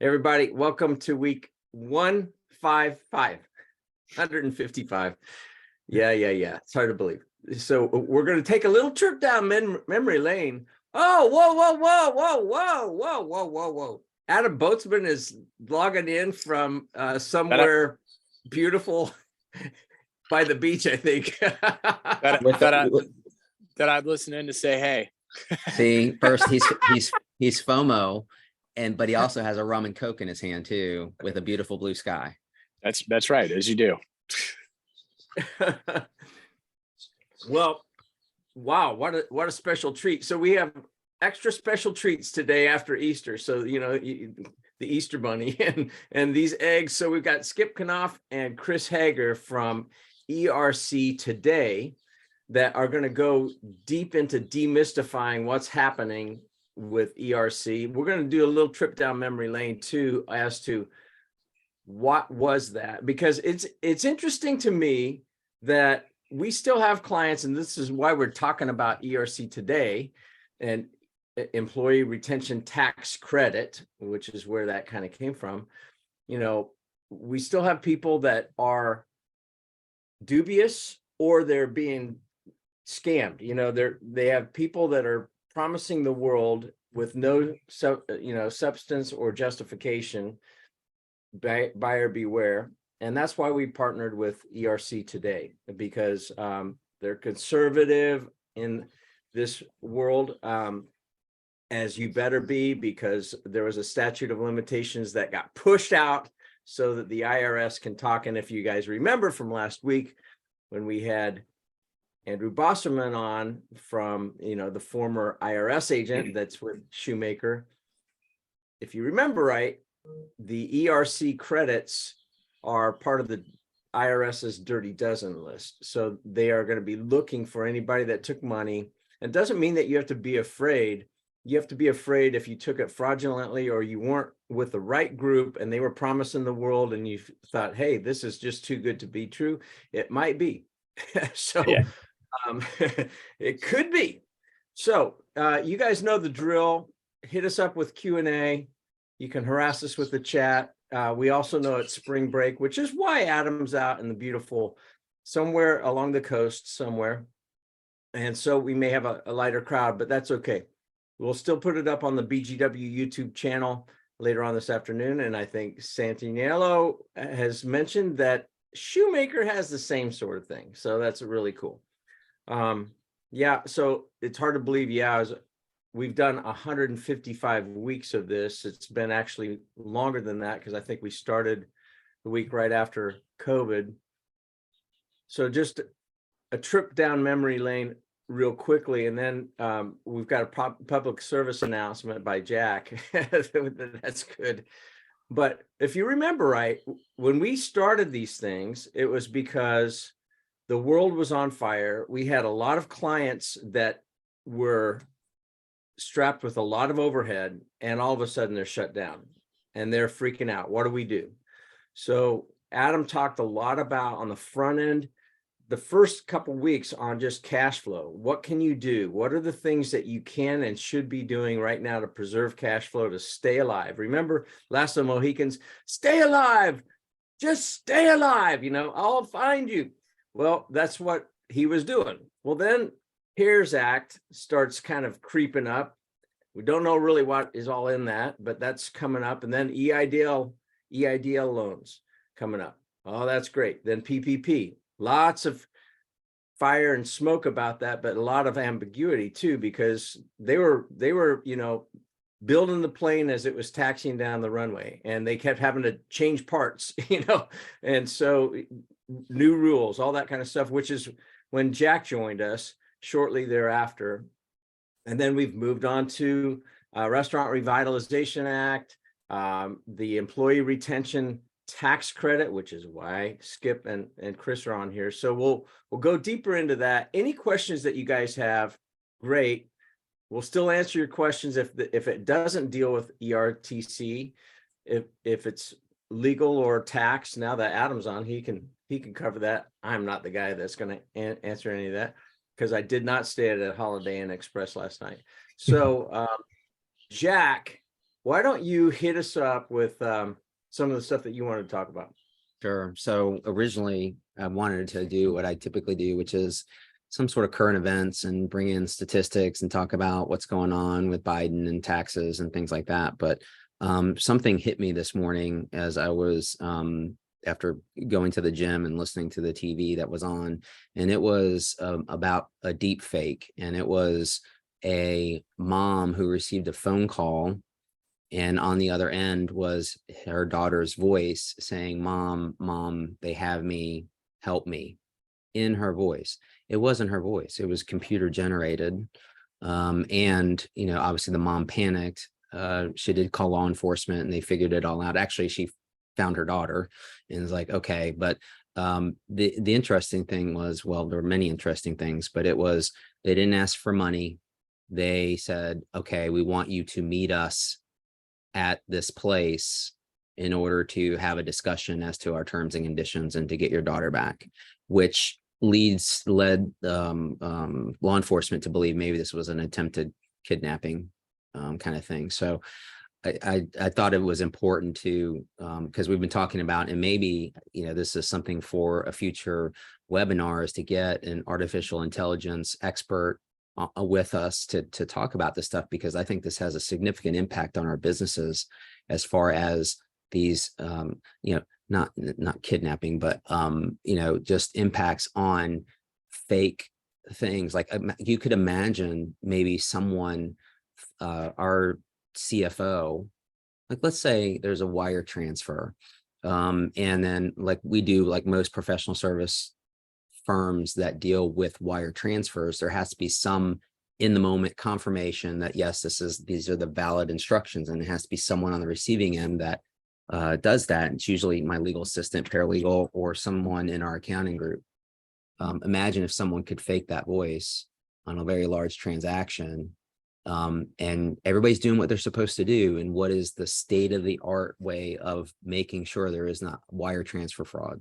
Everybody, welcome to week 155, 155. Yeah. It's hard to believe. So we're going to take a little trip down memory lane. Oh, whoa. Adam Boatsman is logging in from somewhere beautiful by the beach, I think. that I'd listen in to say, hey. See, first he's FOMO, but he also has a rum and coke in his hand too, with a beautiful blue sky. That's right, as you do. Well, wow, what a special treat. So we have extra special treats today after Easter. So, the Easter bunny and these eggs. So we've got Skip Knopf and Chris Hager from ERC Today that are going to go deep into demystifying what's happening with ERC. We're going to do a little trip down memory lane too, as to what was that, because it's interesting to me that we still have clients, and this is why we're talking about ERC Today and employee retention tax credit, which is where that kind of came from. We still have people that are dubious, or they're being scammed. They have people that are promising the world with no substance or justification. Buyer beware. And that's why we partnered with ERC Today, because they're conservative in this world, as you better be, because there was a statute of limitations that got pushed out so that the IRS can talk. And if you guys remember from last week, when we had Andrew Bosserman on from, the former IRS agent that's with Shoemaker, if you remember right, the ERC credits are part of the IRS's dirty dozen list. So they are going to be looking for anybody that took money. It doesn't mean that you have to be afraid. You have to be afraid if you took it fraudulently, or you weren't with the right group and they were promising the world and you thought, hey, this is just too good to be true. It might be. So yeah. It could be. So you guys know the drill. Hit us up with Q&A. You can harass us with the chat. We also know it's spring break, which is why Adam's out in the beautiful somewhere along the coast somewhere. And so we may have a lighter crowd, but that's okay. We'll still put it up on the BGW YouTube channel later on this afternoon. And I think Santiniello has mentioned that Shoemaker has the same sort of thing. So that's really cool. Yeah, so it's hard to believe. Yeah, we've done 155 weeks of this. It's been actually longer than that, because I think we started the week right after COVID. So just a trip down memory lane real quickly, and then we've got a public service announcement by Jack. That's good. But if you remember right, when we started these things, it was because the world was on fire. We had a lot of clients that were strapped with a lot of overhead, and all of a sudden they're shut down and they're freaking out. What do we do? So Adam talked a lot about on the front end, the first couple of weeks, on just cash flow. What can you do? What are the things that you can and should be doing right now to preserve cash flow, to stay alive? Remember Last of the Mohicans, stay alive, just stay alive. I'll find you. Well, that's what he was doing. Well, then CARES Act starts kind of creeping up. We don't know really what is all in that, but that's coming up. And then EIDL loans coming up. Oh, that's great. Then PPP, lots of fire and smoke about that, but a lot of ambiguity too, because they were, building the plane as it was taxiing down the runway, and they kept having to change parts, and so new rules, all that kind of stuff, which is when Jack joined us shortly thereafter. And then we've moved on to Restaurant Revitalization Act, the Employee Retention Tax Credit, which is why Skip and Chris are on here. So we'll go deeper into that. Any questions that you guys have, great. We'll still answer your questions if it doesn't deal with ERTC, if it's legal or tax. Now that Adam's on, he can cover that. I'm not the guy that's going to answer any of that, because I did not stay at a Holiday Inn Express last night. So Jack why don't you hit us up with some of the stuff that you wanted to talk about? Sure. So originally I wanted to do what I typically do, which is some sort of current events and bring in statistics and talk about what's going on with Biden and taxes and things like that. But something hit me this morning as I was after going to the gym and listening to the TV that was on, and it was about a deep fake, and it was a mom who received a phone call, and on the other end was her daughter's voice saying, mom, they have me, help me, in her voice. It wasn't her voice, it was computer generated. And obviously the mom panicked. She did call law enforcement and they figured it all out. Actually, she found her daughter and was like, okay. But the interesting thing was, well, there were many interesting things, but it was, they didn't ask for money. They said, okay, we want you to meet us at this place in order to have a discussion as to our terms and conditions and to get your daughter back, which led law enforcement to believe maybe this was an attempted kidnapping kind of thing. So I thought it was important to, because we've been talking about, and maybe this is something for a future webinar, is to get an artificial intelligence expert with us to talk about this stuff, because I think this has a significant impact on our businesses as far as these not kidnapping, but just impacts on fake things. Like you could imagine maybe someone, our CFO, like let's say there's a wire transfer, and then like we do, like most professional service firms that deal with wire transfers, there has to be some in the moment confirmation that yes, these are the valid instructions, and it has to be someone on the receiving end that does that. It's usually my legal assistant, paralegal, or someone in our accounting group. Imagine if someone could fake that voice on a very large transaction, and everybody's doing what they're supposed to do. And what is the state-of-the-art way of making sure there is not wire transfer fraud?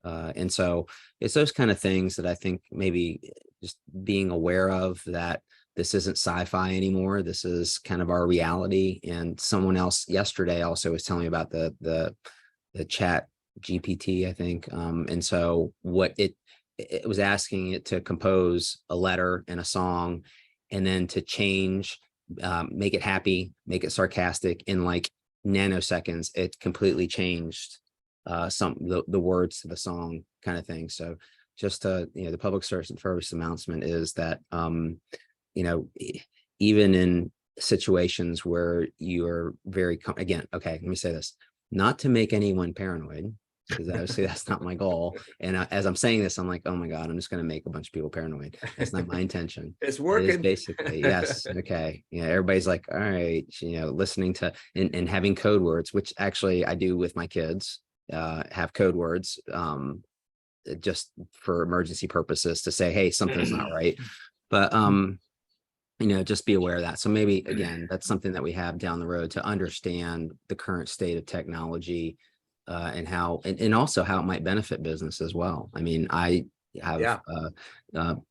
And so it's those kind of things that I think maybe just being aware of, that this isn't sci-fi anymore. This is kind of our reality. And someone else yesterday also was telling me about the chat GPT, I think. And so what it was asking it to compose a letter and a song, and then to change, make it happy, make it sarcastic in like nanoseconds. It completely changed the words to the song, kind of thing. So just the public service announcement is that even in situations where you are very again, okay, let me say this, not to make anyone paranoid, because obviously that's not my goal. And as I'm saying this, I'm like, oh my God, I'm just going to make a bunch of people paranoid. That's not my intention. It's working. It is basically, yes. Okay. Everybody's like, all right, listening to and having code words, which actually I do with my kids, have code words just for emergency purposes to say, hey, something's not right. But just be aware of that. So maybe again, that's something that we have down the road, to understand the current state of technology, and how, and also how it might benefit business as well. I mean, I have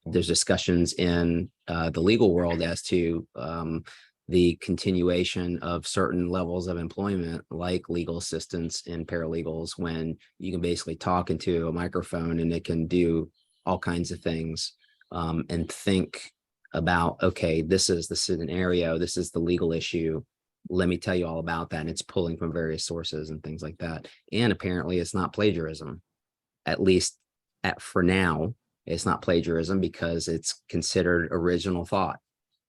there's discussions in the legal world as to the continuation of certain levels of employment, like legal assistants and paralegals, when you can basically talk into a microphone and it can do all kinds of things, and think about, okay, this is the scenario, this is the legal issue, let me tell you all about that. And it's pulling from various sources and things like that. And apparently it's not plagiarism, at least for now. It's not plagiarism because it's considered original thought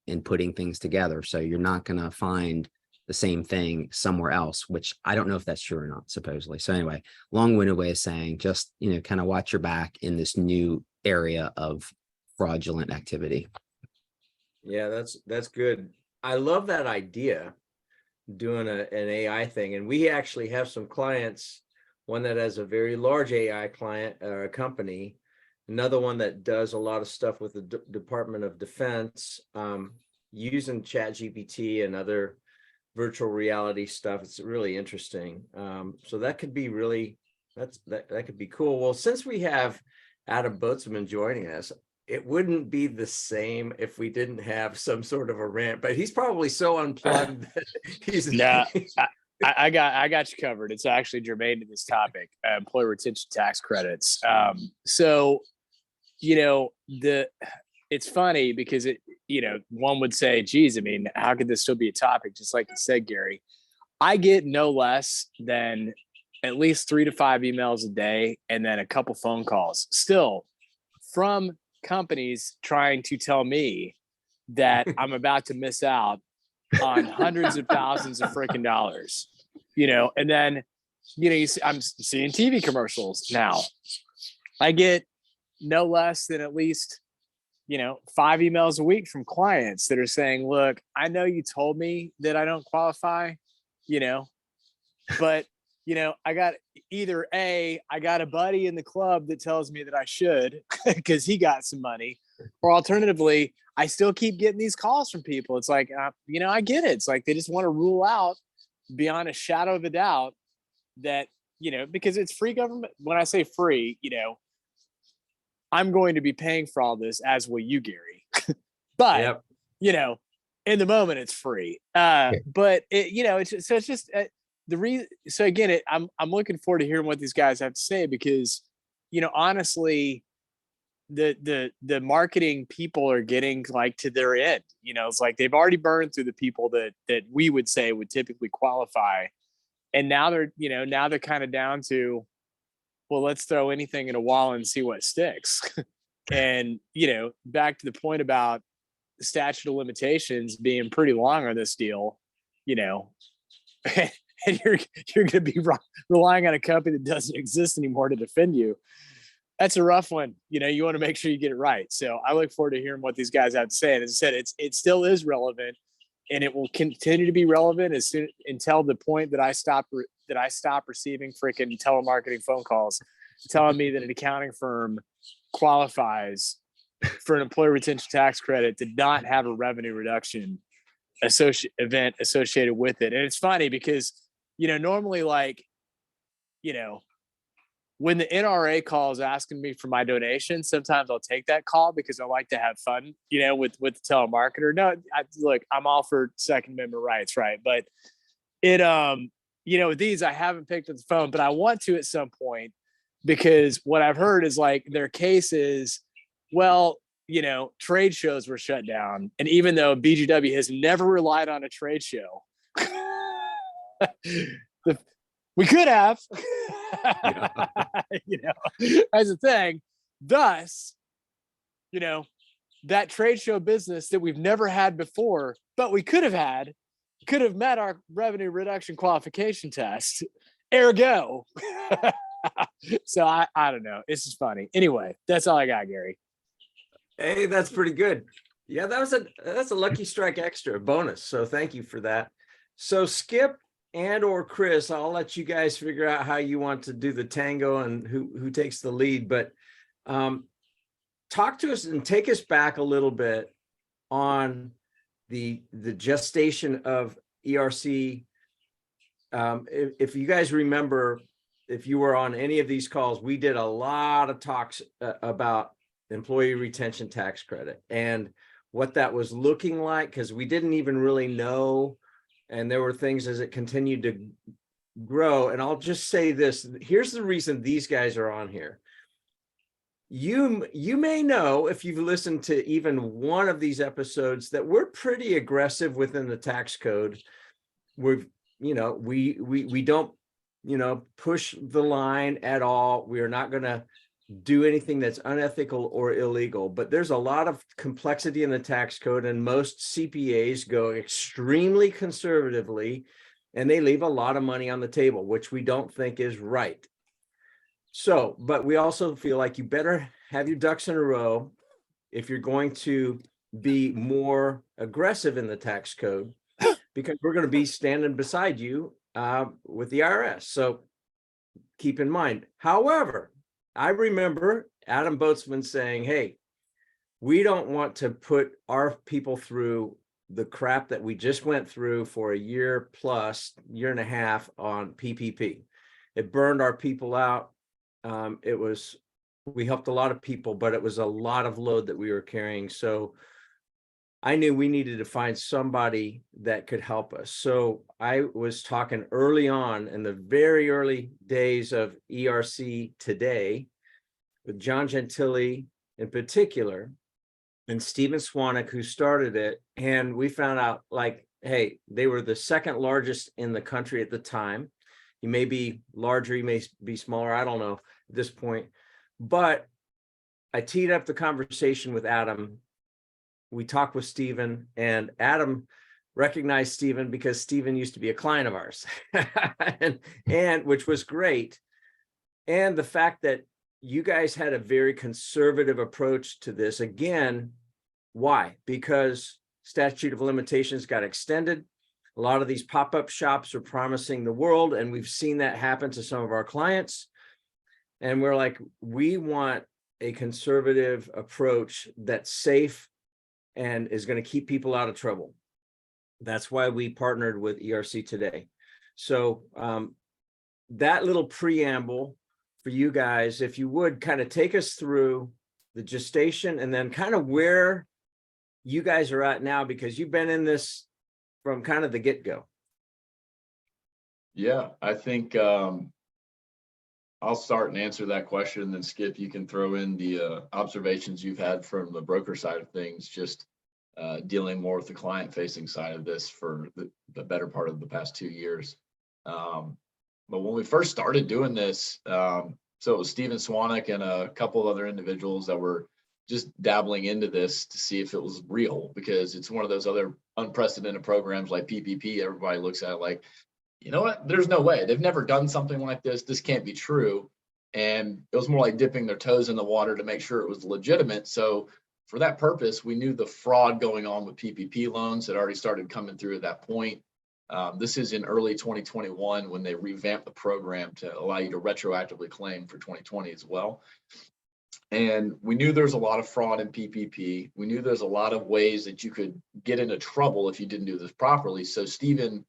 in putting things together. So you're not going to find the same thing somewhere else, which I don't know if that's true or not, supposedly. So anyway, long-winded way of saying, just, kind of watch your back in this new area of fraudulent activity. Yeah, that's good. I love that idea, doing an AI thing. And we actually have some clients, one that has a very large AI client company, another one that does a lot of stuff with the Department of Defense, using chat GPT and other virtual reality stuff. It's really interesting. So that could be really, that could be cool. Well, since we have Adam Boatsman joining us, it wouldn't be the same if we didn't have some sort of a rant, but he's probably so unplugged that he's No, I got you covered. It's actually germane to this topic, employee retention tax credits. So, it's funny because one would say, geez, I mean, how could this still be a topic? Just like you said, Gary, I get no less than at least 3 to 5 emails a day and then a couple phone calls still from companies trying to tell me that I'm about to miss out on hundreds of thousands of freaking dollars, and then, I'm seeing TV commercials now. I get no less than at least, 5 emails a week from clients that are saying, look, I know you told me that I don't qualify, but I got I got a buddy in the club that tells me that I should because he got some money, or alternatively, I still keep getting these calls from people. It's like, I get it. It's like they just want to rule out beyond a shadow of a doubt that, because it's free government. When I say free, I'm going to be paying for all this, as will you, Gary. But, Yep. In the moment, it's free. But it's just the reason. So again, I'm looking forward to hearing what these guys have to say because, honestly, the marketing people are getting like to their end. It's like they've already burned through the people that we would say would typically qualify, and now they're kind of down to, well, let's throw anything in a wall and see what sticks. And back to the point about the statute of limitations being pretty long on this deal, and you're going to be relying on a company that doesn't exist anymore to defend you. That's a rough one. You want to make sure you get it right. So I look forward to hearing what these guys have to say. And as I said, it still is relevant, and it will continue to be relevant until the point that I stop receiving freaking telemarketing phone calls telling me that an accounting firm qualifies for an employee retention tax credit did not have a revenue reduction event associated with it. And it's funny because, normally, like, when the NRA calls asking me for my donation, sometimes I'll take that call because I like to have fun, with the telemarketer. No, look, I'm all for Second Amendment rights, right? But with these, I haven't picked up the phone, but I want to at some point, because what I've heard is like their case is, well, trade shows were shut down. And even though BGW has never relied on a trade show, we could have, as a thing. Thus, that trade show business that we've never had before, but we could have met our revenue reduction qualification test. Ergo. So I don't know. It's just funny. Anyway, that's all I got, Gary. Hey, that's pretty good. Yeah, that's a lucky strike extra bonus. So thank you for that. So Skip and or Chris, I'll let you guys figure out how you want to do the tango and who takes the lead. But talk to us and take us back a little bit on the gestation of ERC. If you guys remember, if you were on any of these calls, we did a lot of talks about employee retention tax credit and what that was looking like, because we didn't even really know. And there were things as it continued to grow. And I'll just say this, here's the reason these guys are on here. You may know, if you've listened to even one of these episodes, that we're pretty aggressive within the tax code. We don't, push the line at all. We are not going to do anything that's unethical or illegal, but there's a lot of complexity in the tax code, and most CPAs go extremely conservatively, and they leave a lot of money on the table, which we don't think is right. So, but we also feel like you better have your ducks in a row if you're going to be more aggressive in the tax code, because we're going to be standing beside you with the IRS. So keep in mind. However, I remember Adam Boatsman saying, hey, we don't want to put our people through the crap that we just went through for a year plus, year and a half on PPP. It burned our people out. It was We helped a lot of people, but it was a lot of load that we were carrying. So I knew we needed to find somebody that could help us. So I was talking early on in the very early days of ERC Today with John Gentili in particular, and Stephen Swanwick, who started it. And we found out, like, hey, they were the second largest in the country at the time. You may be larger, you may be smaller, I don't know at this point. But I teed up the conversation with Adam. We talked with Stephen, and Adam recognized Stephen because Stephen used to be a client of ours, and which was great. And the fact that you guys had a very conservative approach to this. Again, why? Because statute of limitations got extended. A lot of these pop-up shops are promising the world, and we've seen that happen to some of our clients. And we're like, we want a conservative approach that's safe and is going to keep people out of trouble. That's why we partnered with ERC Today. So that little preamble for you guys, if you would kind of take us through the gestation and then kind of where you guys are at now, because you've been in this from kind of the get-go. Yeah, I think I'll start and answer that question, and then Skip, you can throw in the observations you've had from the broker side of things, just dealing more with the client-facing side of this for the better part of the past 2 years. But when we first started doing this, so it was Stephen Swanwick and a couple of other individuals that were just dabbling into this to see if it was real, because it's one of those other unprecedented programs like PPP. Everybody looks at it like, you know what, there's no way. They've never done something like this. This can't be true. And it was more like dipping their toes in the water to make sure it was legitimate. So for that purpose, we knew the fraud going on with PPP loans had already started coming through at that point. This is in early 2021 when they revamped the program to allow you to retroactively claim for 2020 as well. And we knew there's a lot of fraud in PPP. We knew there's a lot of ways that you could get into trouble if you didn't do this properly. So Stephen,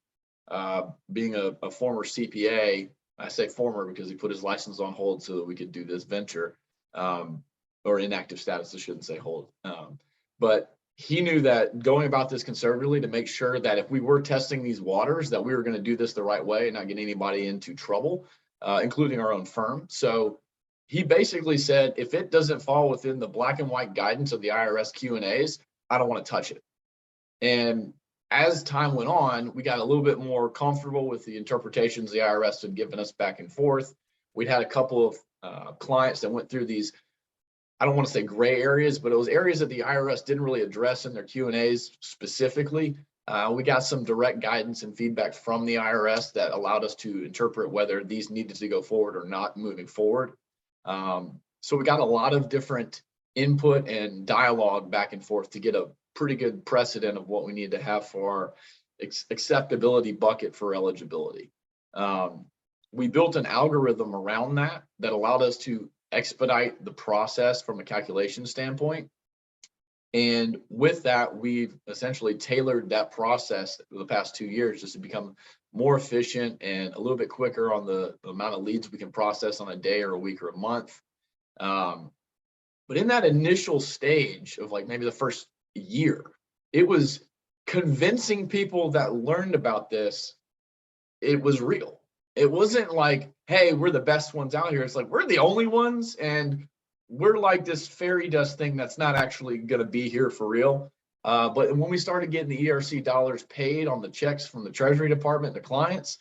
being a former CPA, I say former because he put his license on hold so that we could do this venture, or inactive status, I shouldn't say hold. But he knew that going about this conservatively to make sure that if we were testing these waters, that we were going to do this the right way and not get anybody into trouble, including our own firm. So he basically said, if it doesn't fall within the black and white guidance of the IRS Q&As, I don't want to touch it. And as time went on, we got a little bit more comfortable with the interpretations the IRS had given us back and forth. We'd had a couple of clients that went through these, I don't want to say gray areas, but it was areas that the IRS didn't really address in their Q&As specifically. We got some direct guidance and feedback from the IRS that allowed us to interpret whether these needed to go forward or not moving forward. So we got a lot of different input and dialogue back and forth to get a pretty good precedent of what we need to have for our acceptability bucket for eligibility. We built an algorithm around that allowed us to expedite the process from a calculation standpoint. And with that, we've essentially tailored that process for the past 2 years just to become more efficient and a little bit quicker on the amount of leads we can process on a day or a week or a month. But in that initial stage of like maybe the first year, it was convincing people that learned about this, it was real. It wasn't like, hey, we're the best ones out here. It's like, we're the only ones, and we're like this fairy dust thing that's not actually going to be here for real. But when we started getting the ERC dollars paid on the checks from the Treasury Department to clients,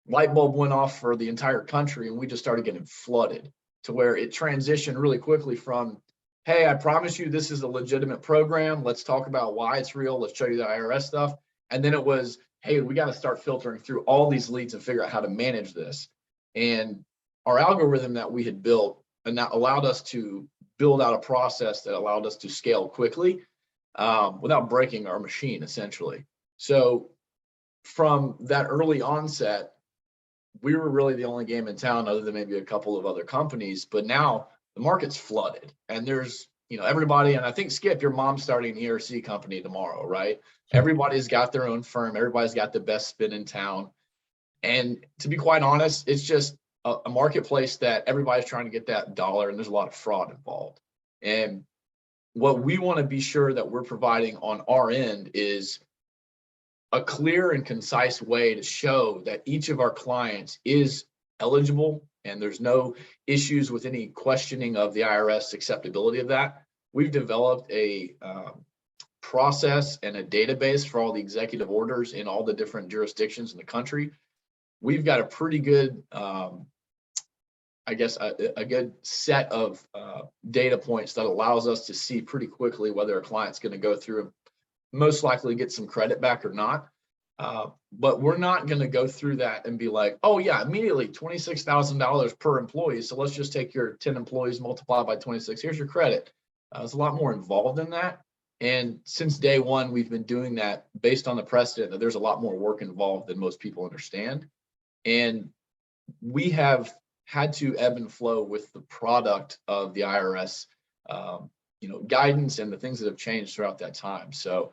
light bulb went off for the entire country, and we just started getting flooded to where it transitioned really quickly from, hey, I promise you this is a legitimate program. Let's talk about why it's real. Let's show you the IRS stuff. And then it was, hey, we got to start filtering through all these leads and figure out how to manage this. And our algorithm that we had built, and that allowed us to build out a process that allowed us to scale quickly without breaking our machine, essentially. So from that early onset, we were really the only game in town other than maybe a couple of other companies. But now the market's flooded, and there's, you know, everybody, and I think, Skip, your mom's starting an ERC company tomorrow, right? Everybody's got their own firm. Everybody's got the best spin in town. And to be quite honest, it's just a marketplace that everybody's trying to get that dollar, and there's a lot of fraud involved. And what we want to be sure that we're providing on our end is a clear and concise way to show that each of our clients is eligible and there's no issues with any questioning of the IRS acceptability of that. We've developed a process and a database for all the executive orders in all the different jurisdictions in the country. We've got a pretty good, I guess, a good set of data points that allows us to see pretty quickly whether a client's going to go through and most likely get some credit back or not. But we're not going to go through that and be like, oh yeah, immediately $26,000 per employee. So let's just take your 10 employees, multiply by 26. Here's your credit. There's a lot more involved in that. And since day one, we've been doing that based on the precedent that there's a lot more work involved than most people understand. And we have had to ebb and flow with the product of the IRS, guidance and the things that have changed throughout that time. So,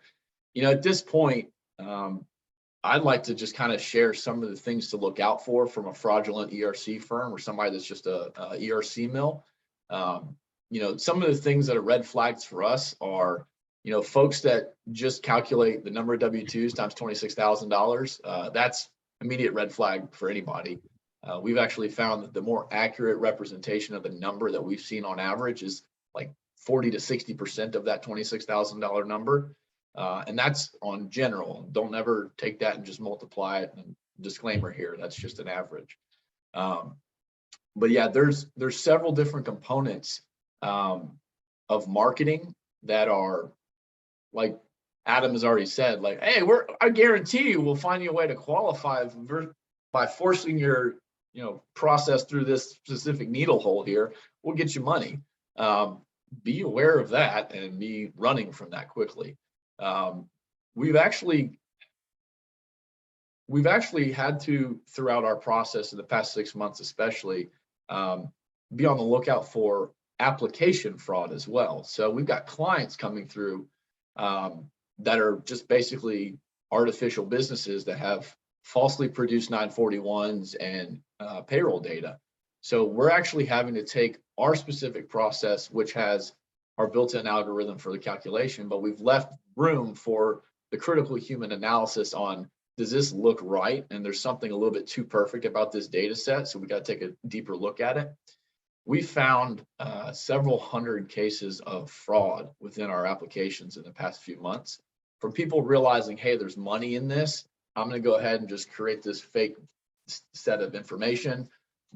at this point, I'd like to just kind of share some of the things to look out for from a fraudulent ERC firm or somebody that's just a ERC mill. Some of the things that are red flags for us are, folks that just calculate the number of W-2s times $26,000. That's immediate red flag for anybody. We've actually found that the more accurate representation of the number that we've seen on average is like 40 to 60% of that $26,000 number. And that's on general. Don't ever take that and just multiply it. And disclaimer here, that's just an average. But yeah, there's several different components of marketing that are, like Adam has already said, like, hey, I guarantee you we'll find you a way to qualify by forcing your process through this specific needle hole here. We'll get you money. Be aware of that and be running from that quickly. We've actually had to, throughout our process in the past 6 months especially, be on the lookout for application fraud as well. So we've got clients coming through that are just basically artificial businesses that have falsely produced 941s and payroll data. So we're actually having to take our specific process, which has our built-in algorithm for the calculation, but we've left room for the critical human analysis on, does this look right? And there's something a little bit too perfect about this data set, so we got to take a deeper look at it. We found several hundred cases of fraud within our applications in the past few months from people realizing, hey, there's money in this. I'm going to go ahead and just create this fake set of information,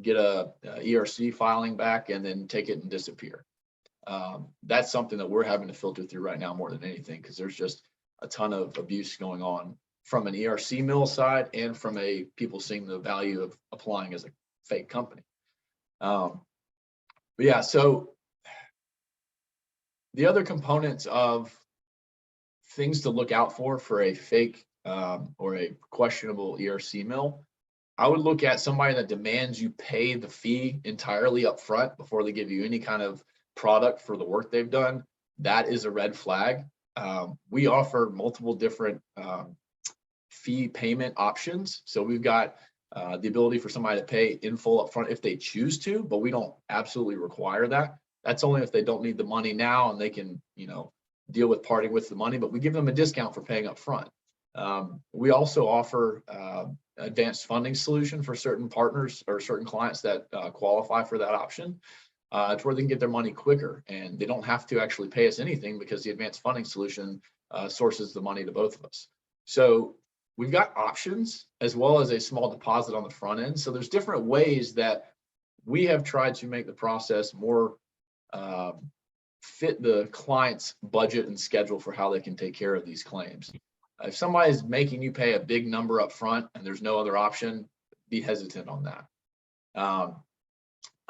get a ERC filing back, and then take it and disappear. That's something that we're having to filter through right now more than anything, because there's just a ton of abuse going on from an ERC mill side and from people seeing the value of applying as a fake company. But yeah, so the other components of things to look out for a fake or a questionable ERC mill, I would look at somebody that demands you pay the fee entirely up front before they give you any kind of product for the work they've done. That is a red flag. We offer multiple different fee payment options. So we've got the ability for somebody to pay in full up front if they choose to, but we don't absolutely require that. That's only if they don't need the money now and they can, deal with parting with the money, but we give them a discount for paying up front. We also offer advanced funding solution for certain partners or certain clients that qualify for that option. To where they can get their money quicker and they don't have to actually pay us anything because the advanced funding solution sources the money to both of us. So we've got options as well as a small deposit on the front end. So there's different ways that we have tried to make the process more fit the client's budget and schedule for how they can take care of these claims. If somebody's making you pay a big number up front and there's no other option, be hesitant on that.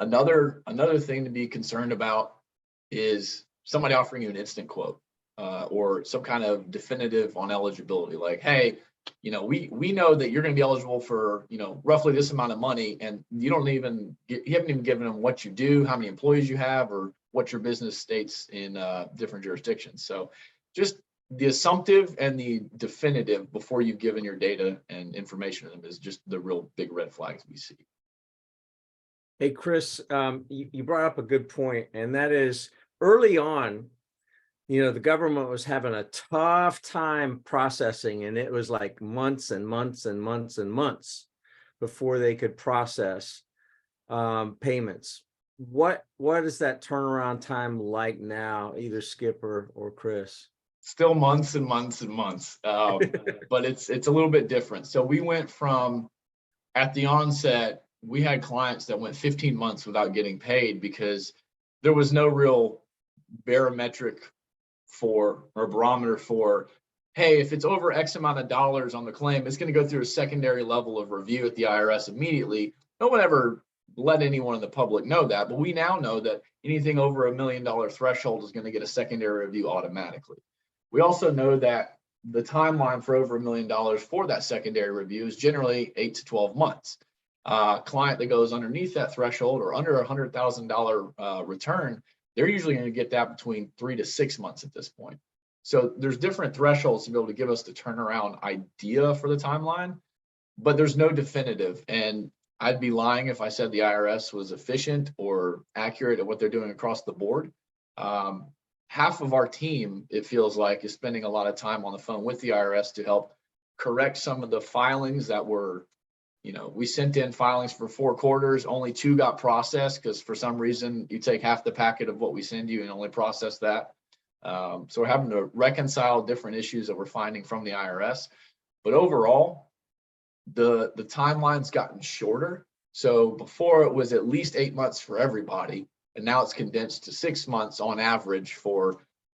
Another thing to be concerned about is somebody offering you an instant quote or some kind of definitive on eligibility. Like, hey, we know that you're going to be eligible for, roughly this amount of money, and you haven't even given them what you do, how many employees you have, or what your business states in different jurisdictions. So just the assumptive and the definitive before you've given your data and information to them is just the real big red flags we see. Hey, Chris, you brought up a good point, and that is early on, the government was having a tough time processing, and it was like months and months and months and months before they could process payments. What is that turnaround time like now, either Skip or Chris? Still months and months and months, but it's a little bit different. So we went from, at the onset, we had clients that went 15 months without getting paid because there was no real barometric barometer for, hey, if it's over X amount of dollars on the claim, it's going to go through a secondary level of review at the IRS immediately. No one ever let anyone in the public know that, but we now know that anything over $1 million threshold is going to get a secondary review automatically. We also know that the timeline for over $1 million for that secondary review is generally 8 to 12 months. Client that goes underneath that threshold or under $100,000 return, they're usually going to get that between 3 to 6 months at this point. So there's different thresholds to be able to give us the turnaround idea for the timeline, but there's no definitive. And I'd be lying if I said the IRS was efficient or accurate at what they're doing across the board. Half of our team, it feels like, is spending a lot of time on the phone with the IRS to help correct some of the filings that were, we sent in filings for 4 quarters, only 2 got processed because for some reason you take half the packet of what we send you and only process that. So we're having to reconcile different issues that we're finding from the IRS. But overall, the timeline's gotten shorter. So before it was at least 8 months for everybody, and now it's condensed to 6 months on average for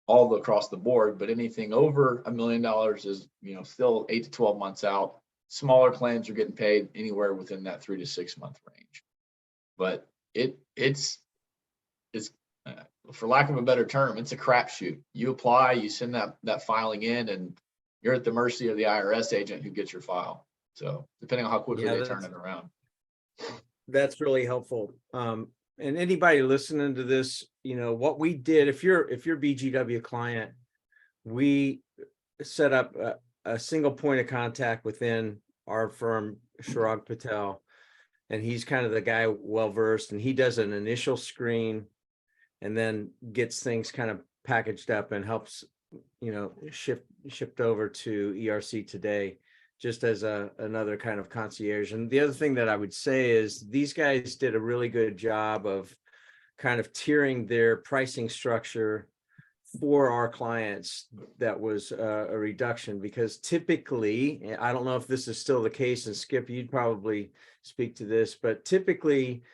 all across the board. But anything over $1 million is, still 8 to 12 months out. Smaller claims are getting paid anywhere within that 3 to 6 month range. But it's for lack of a better term, it's a crapshoot. You apply, you send that filing in, and you're at the mercy of the IRS agent who gets your file. So depending on how quickly they turn it around. That's really helpful. And anybody listening to this, what we did, if you're BGW client, we set up a single point of contact within our firm, Chirag Patel, and he's kind of the guy well-versed, and he does an initial screen and then gets things kind of packaged up and helps, shipped over to ERC Today, just as another kind of concierge. And the other thing that I would say is these guys did a really good job of kind of tiering their pricing structure for our clients. That was a reduction, because typically, I don't know if this is still the case, and Skip, you'd probably speak to this, but typically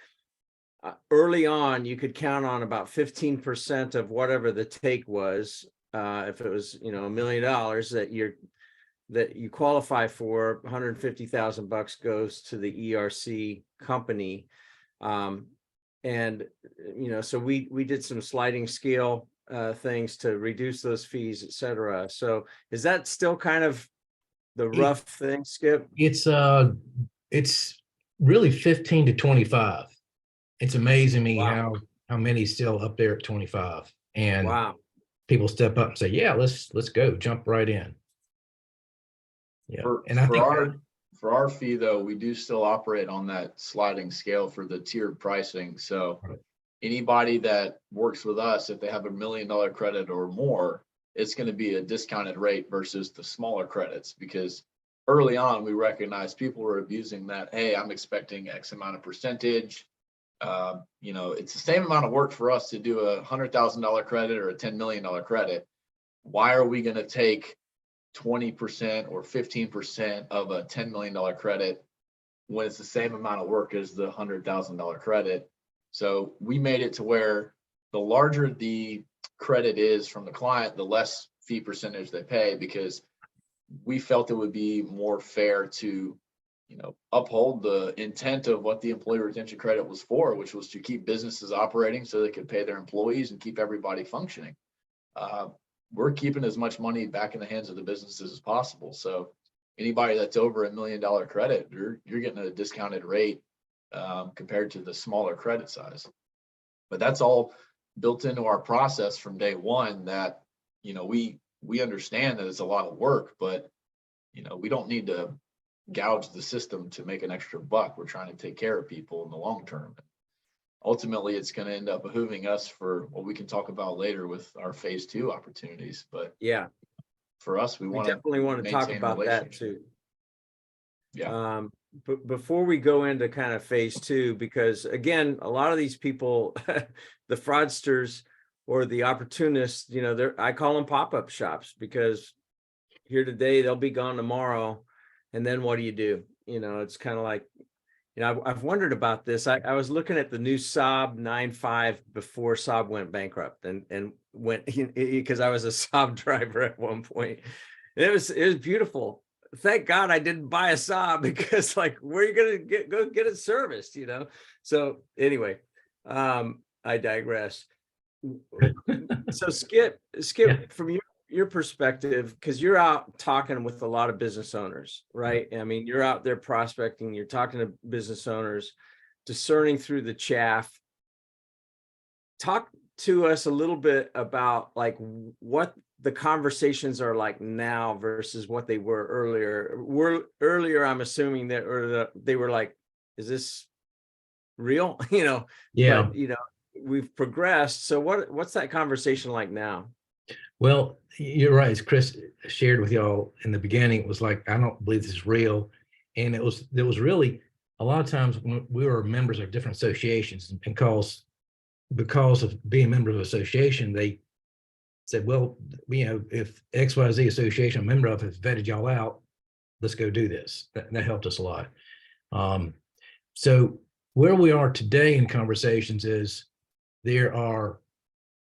early on, you could count on about 15% of whatever the take was. If it was, $1 million that you qualify for, $150,000 goes to the ERC company. So we did some sliding scale things to reduce those fees, et cetera. So is that still kind of the rough thing, Skip? It's really 15 to 25. It's amazing me how many still up there at 25, and people step up and say, yeah, let's go, jump right in. Yeah. For our fee though, we do still operate on that sliding scale for the tiered pricing. So anybody that works with us, if they have $1 million credit or more, it's going to be a discounted rate versus the smaller credits, because early on we recognized people were abusing that. Hey, I'm expecting X amount of percentage. It's the same amount of work for us to do a $100,000 credit or a $10 million credit. Why are we going to take 20% or 15% of a $10 million credit when it's the same amount of work as the $100,000 credit? So we made it to where the larger the credit is from the client, the less fee percentage they pay, because we felt it would be more fair to uphold the intent of what the employee retention credit was for, which was to keep businesses operating so they could pay their employees and keep everybody functioning. We're keeping as much money back in the hands of the businesses as possible. So anybody that's over $1 million credit, you're getting a discounted rate compared to the smaller credit size. But that's all built into our process from day one, that we understand that it's a lot of work, but we don't need to gouge the system to make an extra buck. We're trying to take care of people in the long term. ultimately it's going to end up behooving us for what we can talk about later with our phase 2 opportunities. But Yeah, for us, we we want to definitely want to talk maintain about that relationships. too. Yeah. But before we go into kind of phase 2, because again, a lot of these people, the fraudsters or the opportunists, you know, I call them pop-up shops, because here today, they'll be gone tomorrow. And then what do you do? You know, it's kind of like, you know, I've wondered about this. I was looking at the new Saab 9.5 before Saab went bankrupt and went, because I was a Saab driver at one point. It was beautiful. Thank God I didn't buy a Saab, because like, where are you going to go get it serviced, you know? So anyway, I digress. So Skip, Yeah. from your perspective, because you're out talking with a lot of business owners, right? I mean, you're out there prospecting, you're talking to business owners, discerning through the chaff. Talk to us a little bit about like what the conversations are like now versus what they were earlier. Earlier, I'm assuming that, they were like, is this real? You know, Yeah. but you know, we've progressed. So what's that conversation like now? Well, you're right. As Chris shared with y'all in the beginning, it was like, I don't believe this is real. And there was really a lot of times when we were members of different associations, and because of being members of association, they said, well, you know, if XYZ association I'm a member of has vetted y'all out, let's go do this. That helped us a lot. So where we are today in conversations is there are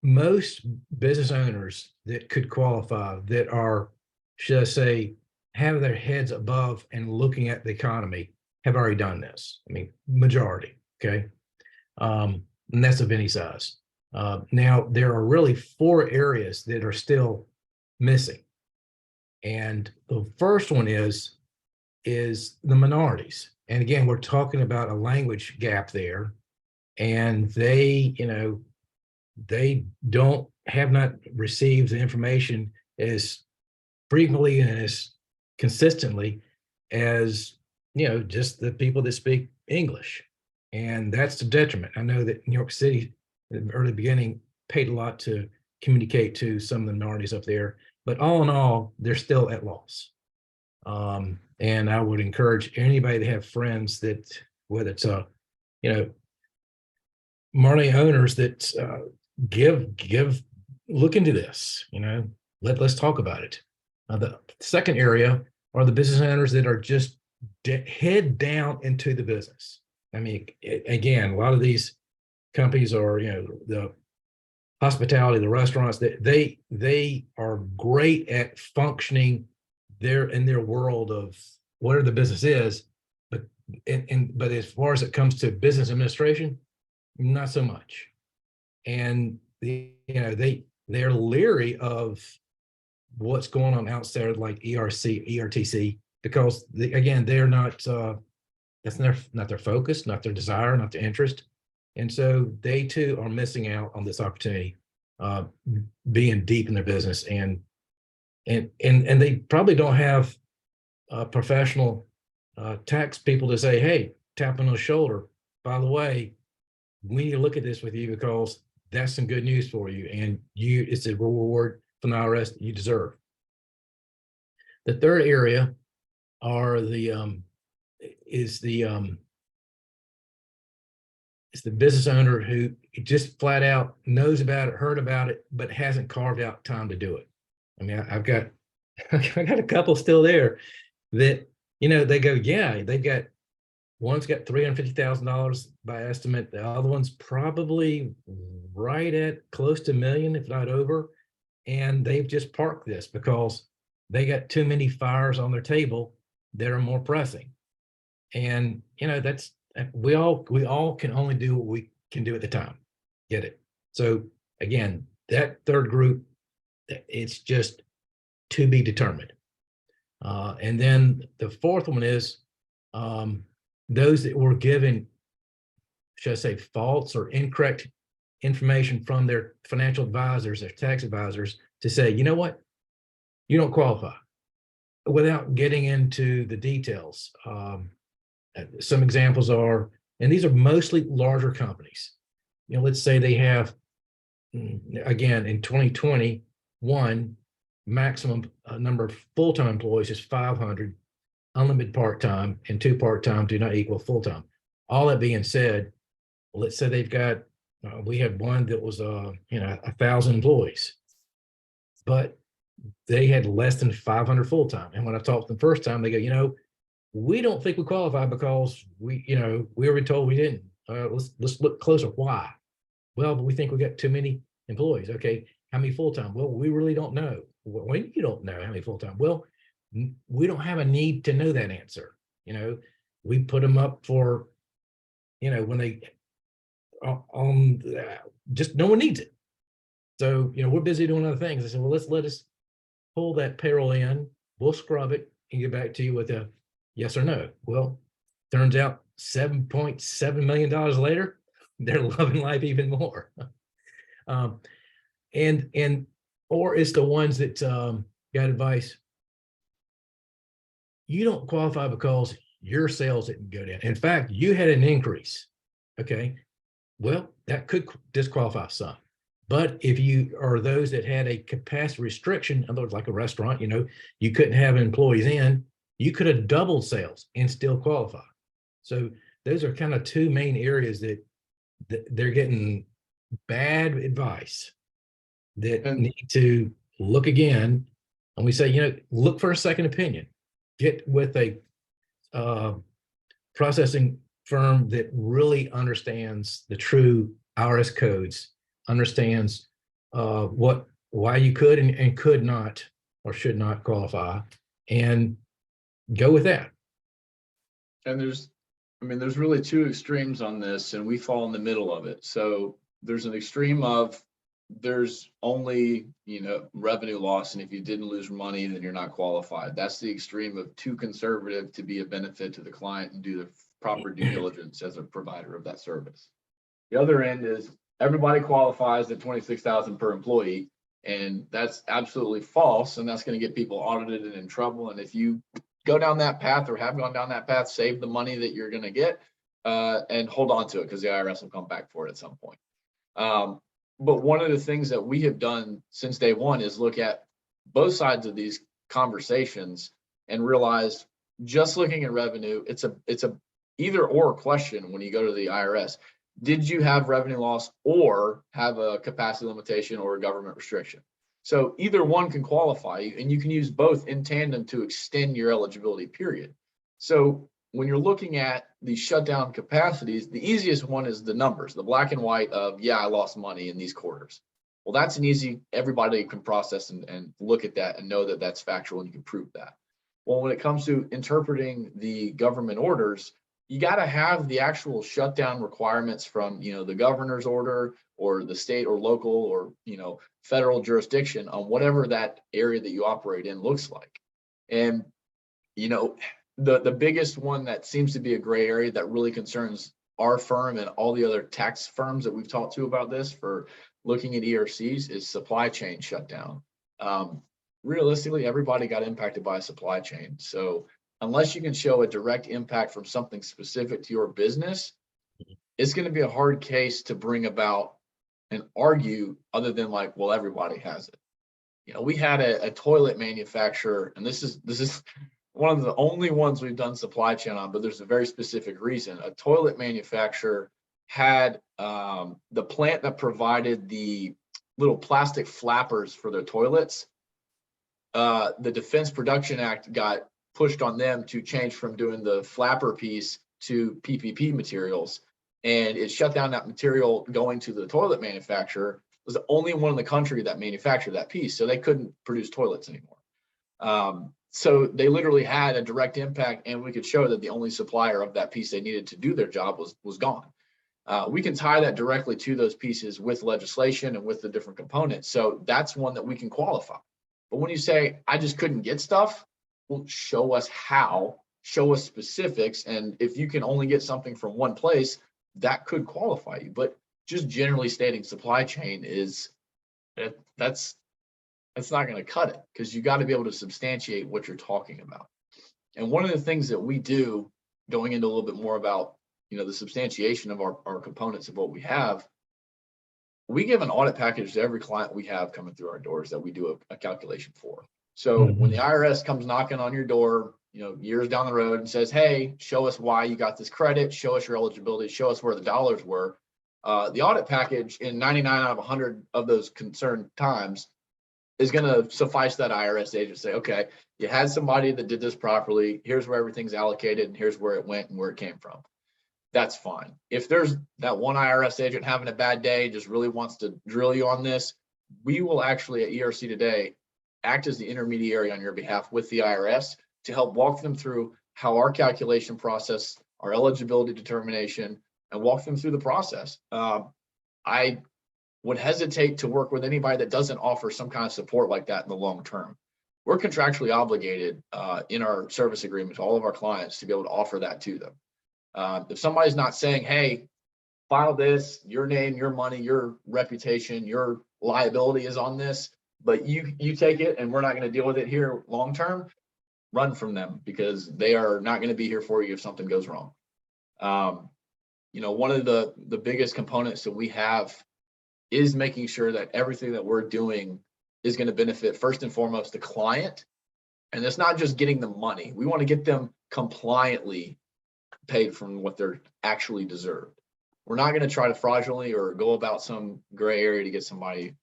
most business owners that could qualify that are, should I say, have their heads above and looking at the economy have already done this. I mean, majority, okay? And that's of any size. Now, there are really 4 areas that are still missing. And the first one is the minorities. And again, we're talking about a language gap there. And they, you know, they have not received the information as frequently and as consistently as, you know, just the people that speak English. And that's the detriment. I know that New York City in the early beginning paid a lot to communicate to some of the minorities up there, but all in all, they're still at loss. And I would encourage anybody to have friends that, whether it's you know, minority owners that look into this, you know, let's talk about it. The second area are the business owners that are just head down into the business. I mean, again, a lot of these companies are, you know, the hospitality, the restaurants, they are great at functioning there in their world of whatever the business is, but as far as it comes to business administration, not so much. And they're leery of what's going on outside, like ERTC, because they're not, that's not their focus, not their desire, not their interest. And so they too are missing out on this opportunity, being deep in their business, and they probably don't have professional tax people to say, hey, tap on the shoulder, by the way, we need to look at this with you because that's some good news for you, and it's a reward from the IRS that you deserve. The third area are is the business owner who just flat out knows about it, heard about it, but hasn't carved out time to do it. I mean, I've got a couple still there that, you know, they go, yeah, they've got, one's got $350,000 by estimate. The other one's probably right at close to $1 million, if not over. And they've just parked this because they got too many fires on their table that are more pressing. And, you know, that's, we all can only do what we can do at the time. Get it? So again, that third group, it's just to be determined. And then the fourth one is those that were given, should I say, false or incorrect information from their financial advisors, their tax advisors, to say, you know what, you don't qualify, without getting into the details. Some examples are, and these are mostly larger companies, let's say they have, again, in 2021, maximum number of full-time employees is 500, unlimited part-time, and 2 part-time do not equal full-time. All that being said, let's say they've got, we had one that was, 1,000 employees, but they had less than 500 full-time. And when I talked to them the first time, they go, we don't think we qualify because we were told we didn't. Let's look closer. Why? Well, but we think we got too many employees. Okay, how many full-time? Well, we really don't know. When you don't know how many full-time? Well, we don't have a need to know that answer. We put them up for, when they just no one needs it. So, we're busy doing other things. I said, well, let us pull that payroll in, we'll scrub it and get back to you with a yes or no. Well, turns out $7.7 million later, they're loving life even more. Or it's the ones that got advice. You don't qualify because your sales didn't go down. In fact, you had an increase. Okay. Well, that could disqualify some. But if you are those that had a capacity restriction, in other words, like a restaurant, you couldn't have employees in, you could have doubled sales and still qualify. So those are kind of two main areas that they're getting bad advice that need to look again. And we say, look for a second opinion. Get with a processing firm that really understands the true IRS codes, understands why you could and could not or should not qualify, and go with that. And there's really two extremes on this, and we fall in the middle of it. So there's an extreme of there's only, revenue loss, and if you didn't lose money, then you're not qualified. That's the extreme of too conservative to be a benefit to the client and do the proper due diligence as a provider of that service. The other end is everybody qualifies at 26,000 per employee, and that's absolutely false, and that's going to get people audited and in trouble. And if you go down that path or have gone down that path, save the money that you're going to get and hold on to it, because the IRS will come back for it at some point. But one of the things that we have done since day one is look at both sides of these conversations and realize just looking at revenue, it's a either or question when you go to the IRS. Did you have revenue loss or have a capacity limitation or a government restriction? So either one can qualify you, and you can use both in tandem to extend your eligibility period. So when you're looking at the shutdown capacities, the easiest one is the numbers, the black and white of, yeah, I lost money in these quarters. Well, that's an easy, everybody can process and look at that and know that that's factual and you can prove that. Well, when it comes to interpreting the government orders, you got to have the actual shutdown requirements from, the governor's order or the state or local or, federal jurisdiction on whatever that area that you operate in looks like. And, the biggest one that seems to be a gray area that really concerns our firm and all the other tax firms that we've talked to about this for looking at ERCs is supply chain shutdown. Realistically, everybody got impacted by a supply chain. So unless you can show a direct impact from something specific to your business, it's going to be a hard case to bring about and argue other than like, well, everybody has it. We had a toilet manufacturer, and this is one of the only ones we've done supply chain on, but there's a very specific reason. A toilet manufacturer had the plant that provided the little plastic flappers for their toilets. The Defense Production Act got pushed on them to change from doing the flapper piece to PPP materials, and it shut down that material going to the toilet manufacturer. It was the only one in the country that manufactured that piece, so they couldn't produce toilets anymore. So they literally had a direct impact, and we could show that the only supplier of that piece they needed to do their job was gone. We can tie that directly to those pieces with legislation and with the different components. So that's one that we can qualify. But when you say, I just couldn't get stuff, well, show us how, show us specifics. And if you can only get something from one place, that could qualify you. But just generally stating supply chain that's not going to cut it, because you got to be able to substantiate what you're talking about. And one of the things that we do, going into a little bit more about, the substantiation of our components of what we have, we give an audit package to every client we have coming through our doors that we do a calculation for. So when the IRS comes knocking on your door, years down the road and says, hey, show us why you got this credit, show us your eligibility, show us where the dollars were. The audit package in 99 out of 100 of those concerned times is going to suffice that IRS agent to say, okay, you had somebody that did this properly. Here's where everything's allocated and here's where it went and where it came from. That's fine. If there's that one IRS agent having a bad day, just really wants to drill you on this, we will actually at ERC Today act as the intermediary on your behalf with the IRS to help walk them through how our calculation process, our eligibility determination, and walk them through the process. I would hesitate to work with anybody that doesn't offer some kind of support like that in the long term. We're contractually obligated in our service agreement to all of our clients to be able to offer that to them. If somebody's not saying, hey, file this, your name, your money, your reputation, your liability is on this, but you take it and we're not going to deal with it here long term, run from them because they are not going to be here for you if something goes wrong. One of the biggest components that we have is making sure that everything that we're doing is going to benefit first and foremost the client. And it's not just getting them money. We want to get them compliantly paid from what they're actually deserved. We're not going to try to fraudulently or go about some gray area to get somebody,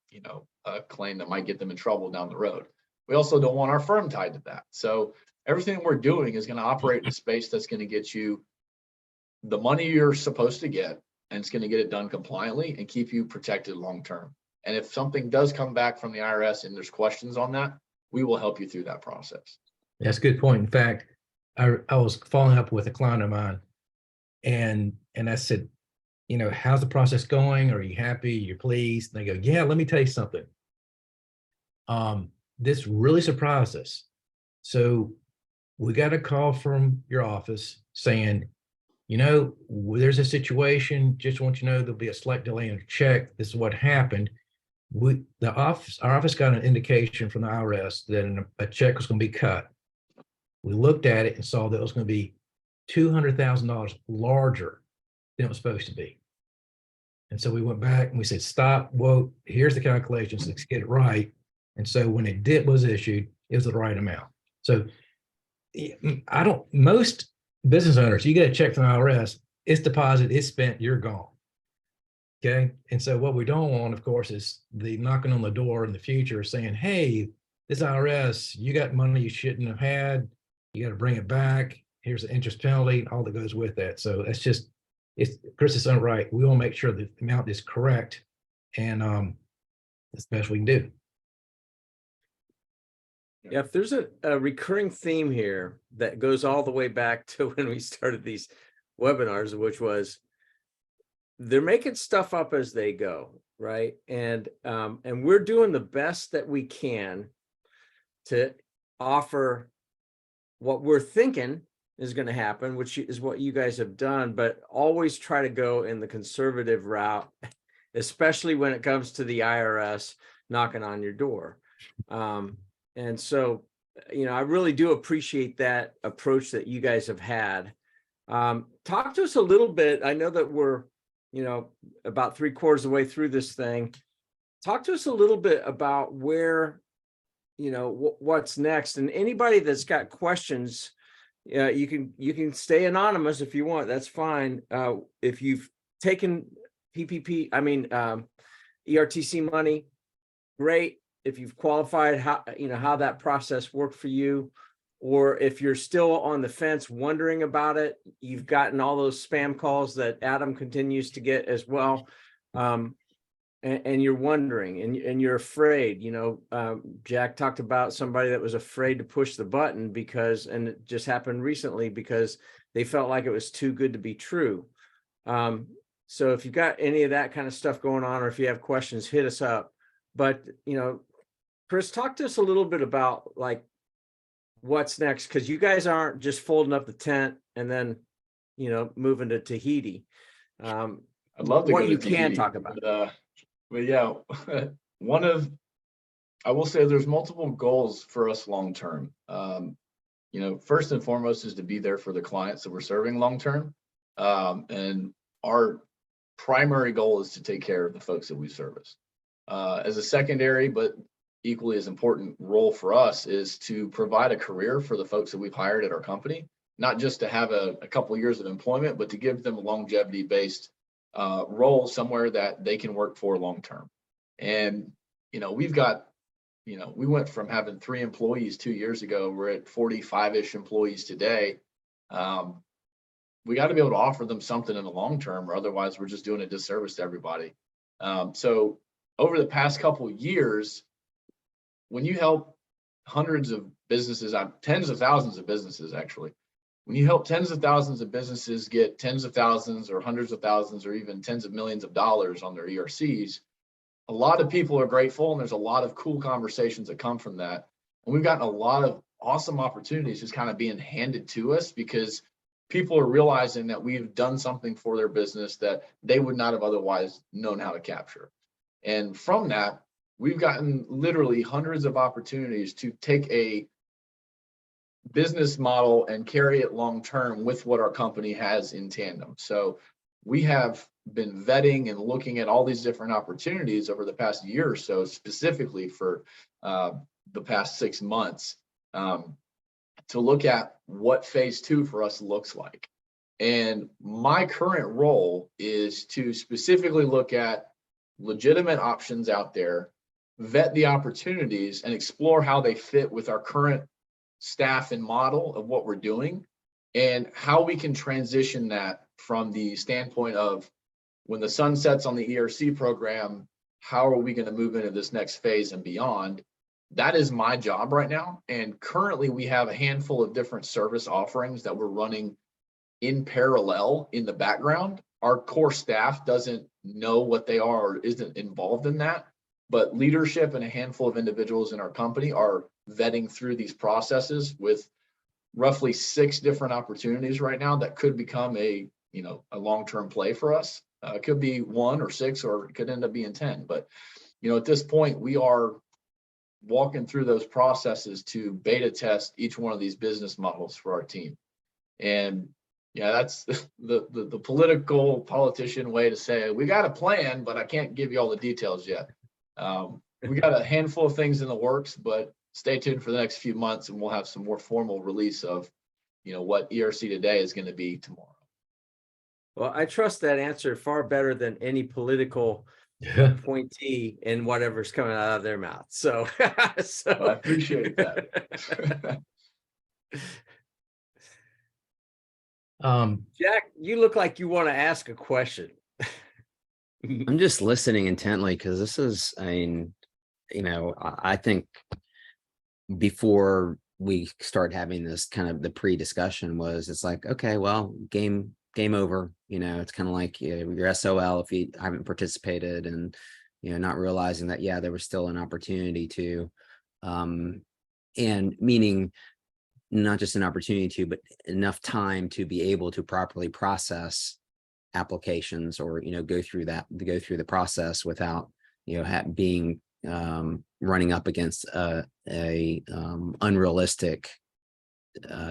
a claim that might get them in trouble down the road. We also don't want our firm tied to that. So everything we're doing is going to operate in a space that's going to get you the money you're supposed to get, and it's going to get it done compliantly and keep you protected long term. And if something does come back from the IRS and there's questions on that, we will help you through that process. That's a good point. In fact, I was following up with a client of mine, and I said, how's the process going? Are you happy? You're pleased? And they go, yeah, let me tell you something. This really surprised us. So we got a call from your office saying, there's a situation, just want you to know there'll be a slight delay in a check. This is what happened. Our office got an indication from the IRS that a check was going to be cut. We looked at it and saw that it was going to be $200,000 larger than it was supposed to be. And so we went back and we said, stop, whoa, here's the calculations, let's get it right. And so when it was issued, it was the right amount. So most business owners, you get a check from the IRS, it's deposited, it's spent, you're gone. Okay. And so what we don't want, of course, is the knocking on the door in the future saying, hey, this IRS, you got money you shouldn't have had. You got to bring it back. Here's the interest penalty, all that goes with that. So that's just, Chris is right. We will make sure the amount is correct, and that's the best we can do. Yeah, if there's a recurring theme here that goes all the way back to when we started these webinars, which was they're making stuff up as they go, right? And we're doing the best that we can to offer what we're thinking is going to happen, which is what you guys have done, but always try to go in the conservative route, especially when it comes to the IRS knocking on your door. And so, I really do appreciate that approach that you guys have had. Talk to us a little bit. I know that we're, about 3/4 of the way through this thing. Talk to us a little bit about where, what's next. And anybody that's got questions, you can stay anonymous if you want. That's fine. If you've taken ERTC money, great. If you've qualified, how that process worked for you, or if you're still on the fence wondering about it, you've gotten all those spam calls that Adam continues to get as well. And you're wondering and you're afraid, Jack talked about somebody that was afraid to push the button and it just happened recently because they felt like it was too good to be true. So if you've got any of that kind of stuff going on, or if you have questions, hit us up. But, Chris, talk to us a little bit about like what's next, because you guys aren't just folding up the tent and then, moving to Tahiti. I'd love to what go you to can Tahiti, talk about. But yeah, I will say there's multiple goals for us long term. First and foremost is to be there for the clients that we're serving long term. And our primary goal is to take care of the folks that we service. As a secondary, but equally as important role for us is to provide a career for the folks that we've hired at our company, not just to have a couple of years of employment, but to give them a longevity-based role somewhere that they can work for long-term. And, we've got, we went from having 3 employees 2 years ago. We're at 45-ish employees today. We got to be able to offer them something in the long term, or otherwise we're just doing a disservice to everybody. So over the past couple of years, when you help hundreds of businesses, tens of thousands of businesses, actually, when you help tens of thousands of businesses get tens of thousands or hundreds of thousands or even tens of millions of dollars on their ERCs, a lot of people are grateful, and there's a lot of cool conversations that come from that. And we've gotten a lot of awesome opportunities just kind of being handed to us because people are realizing that we've done something for their business that they would not have otherwise known how to capture. And from that, we've gotten literally hundreds of opportunities to take a business model and carry it long term with what our company has in tandem. So we have been vetting and looking at all these different opportunities over the past year or so, specifically for the past 6 months, to look at what phase 2 for us looks like. And my current role is to specifically look at legitimate options out there, vet the opportunities, and explore how they fit with our current staff and model of what we're doing, and how we can transition that from the standpoint of when the sun sets on the ERC program, how are we going to move into this next phase and beyond? That is my job right now. And currently we have a handful of different service offerings that we're running in parallel in the background. Our core staff doesn't know what they are or isn't involved in that, but leadership and a handful of individuals in our company are vetting through these processes with roughly 6 different opportunities right now that could become a long-term play for us. It could be 1 or 6, or it could end up being 10. But, at this point, we are walking through those processes to beta test each one of these business models for our team. And yeah, that's the politician way to say we got a plan, but I can't give you all the details yet. We got a handful of things in the works, but stay tuned for the next few months and we'll have some more formal release of, what ERC Today is going to be tomorrow. Well, I trust that answer far better than any political appointee and whatever's coming out of their mouth. So, Well, I appreciate that. Jack, you look like you want to ask a question. I'm just listening intently because this is, I think before we start having this kind of the pre-discussion it's like, okay, well, game over. It's kind of like your SOL if you haven't participated, and not realizing that there was still an opportunity to, and meaning not just an opportunity to, but enough time to be able to properly process applications or go through the process without being running up against a unrealistic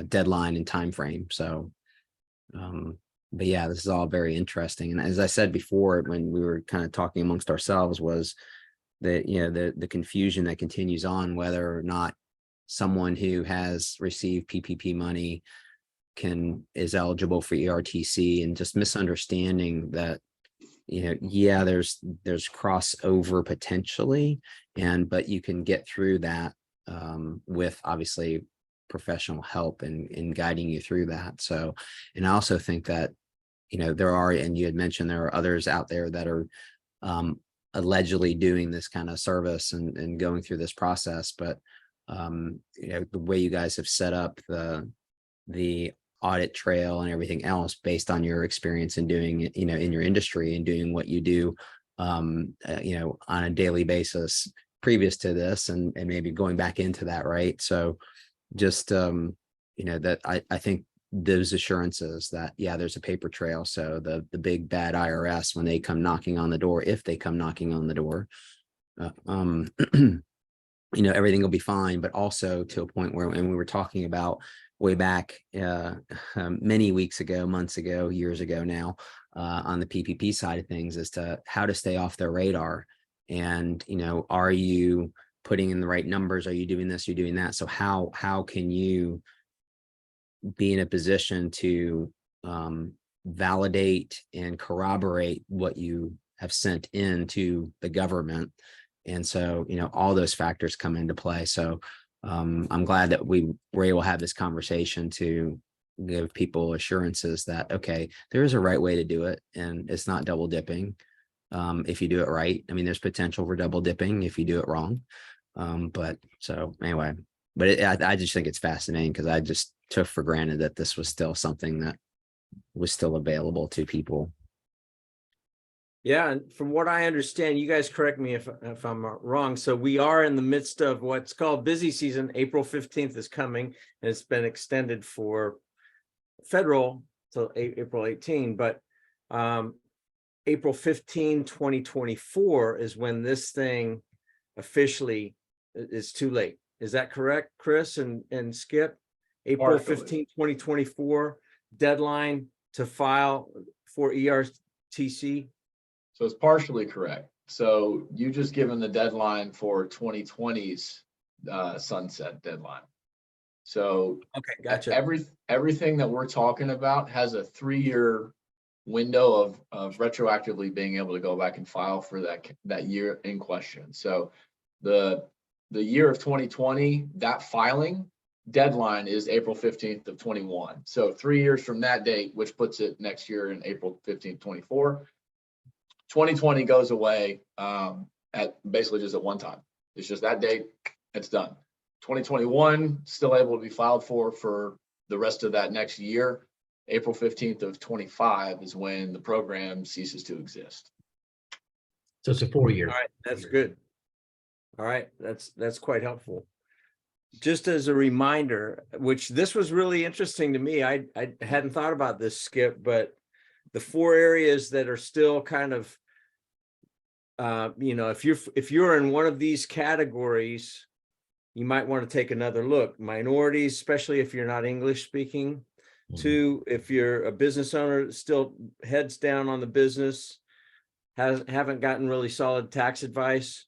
deadline and time frame. So but yeah, this is all very interesting. And as I said before, when we were kind of talking amongst ourselves, was that the confusion that continues on whether or not someone who has received PPP money is eligible for ERTC, and just misunderstanding that there's crossover potentially, but you can get through that with obviously professional help in guiding you through that. So, and I also think that there are, and you had mentioned there are others out there that are allegedly doing this kind of service and going through this process, but the way you guys have set up the audit trail and everything else based on your experience in doing it, in your industry and doing what you do, on a daily basis previous to this, and maybe going back into that, right? So just, that I think those assurances that, there's a paper trail. So the big bad IRS, when they come knocking on the door, if they come knocking on the door, everything will be fine, but also to a point where, and we were talking about way back many weeks ago, months ago, years ago now, on the PPP side of things as to how to stay off their radar. And, you know, are you putting in the right numbers? Are you doing this? You're doing that. So how can you be in a position to validate and corroborate what you have sent in to the government? And so, you know, all those factors come into play. So I'm glad that we were able to have this conversation to give people assurances that, okay, there is a right way to do it, and it's not double dipping. If you do it right, I mean, there's potential for double dipping if you do it wrong. But so anyway, but I just think it's fascinating because I just took for granted that this was still something that was still available to people. Yeah, and from what I understand, you guys correct me if I'm wrong. So we are in the midst of what's called busy season. April 15th is coming, and it's been extended for federal till April 18. But April 15, 2024 is when this thing officially is too late. Is that correct, Chris and Skip? April 15, 2024 deadline to file for ERTC. So it's partially correct. So you just given the deadline for 2020's sunset deadline. So okay, gotcha. Everything that we're talking about has a 3-year window of retroactively being able to go back and file for that year in question. So the year of 2020, that filing deadline is April 15th of 21. So 3 years from that date, which puts it next year in April 15th, 24. 2020 goes away at basically just at one time. It's just that date, it's done. 2021 still able to be filed for the rest of that next year. April 15th of 25 is when the program ceases to exist. So it's a 4-year. All right, that's good. All right, that's quite helpful. Just as a reminder, which this was really interesting to me, I hadn't thought about this, Skip, but the 4 areas that are still kind of, you know, if you're in one of these categories, you might want to take another look. Minorities, especially if you're not English speaking. 2, if you're a business owner, still heads down on the business, haven't gotten really solid tax advice.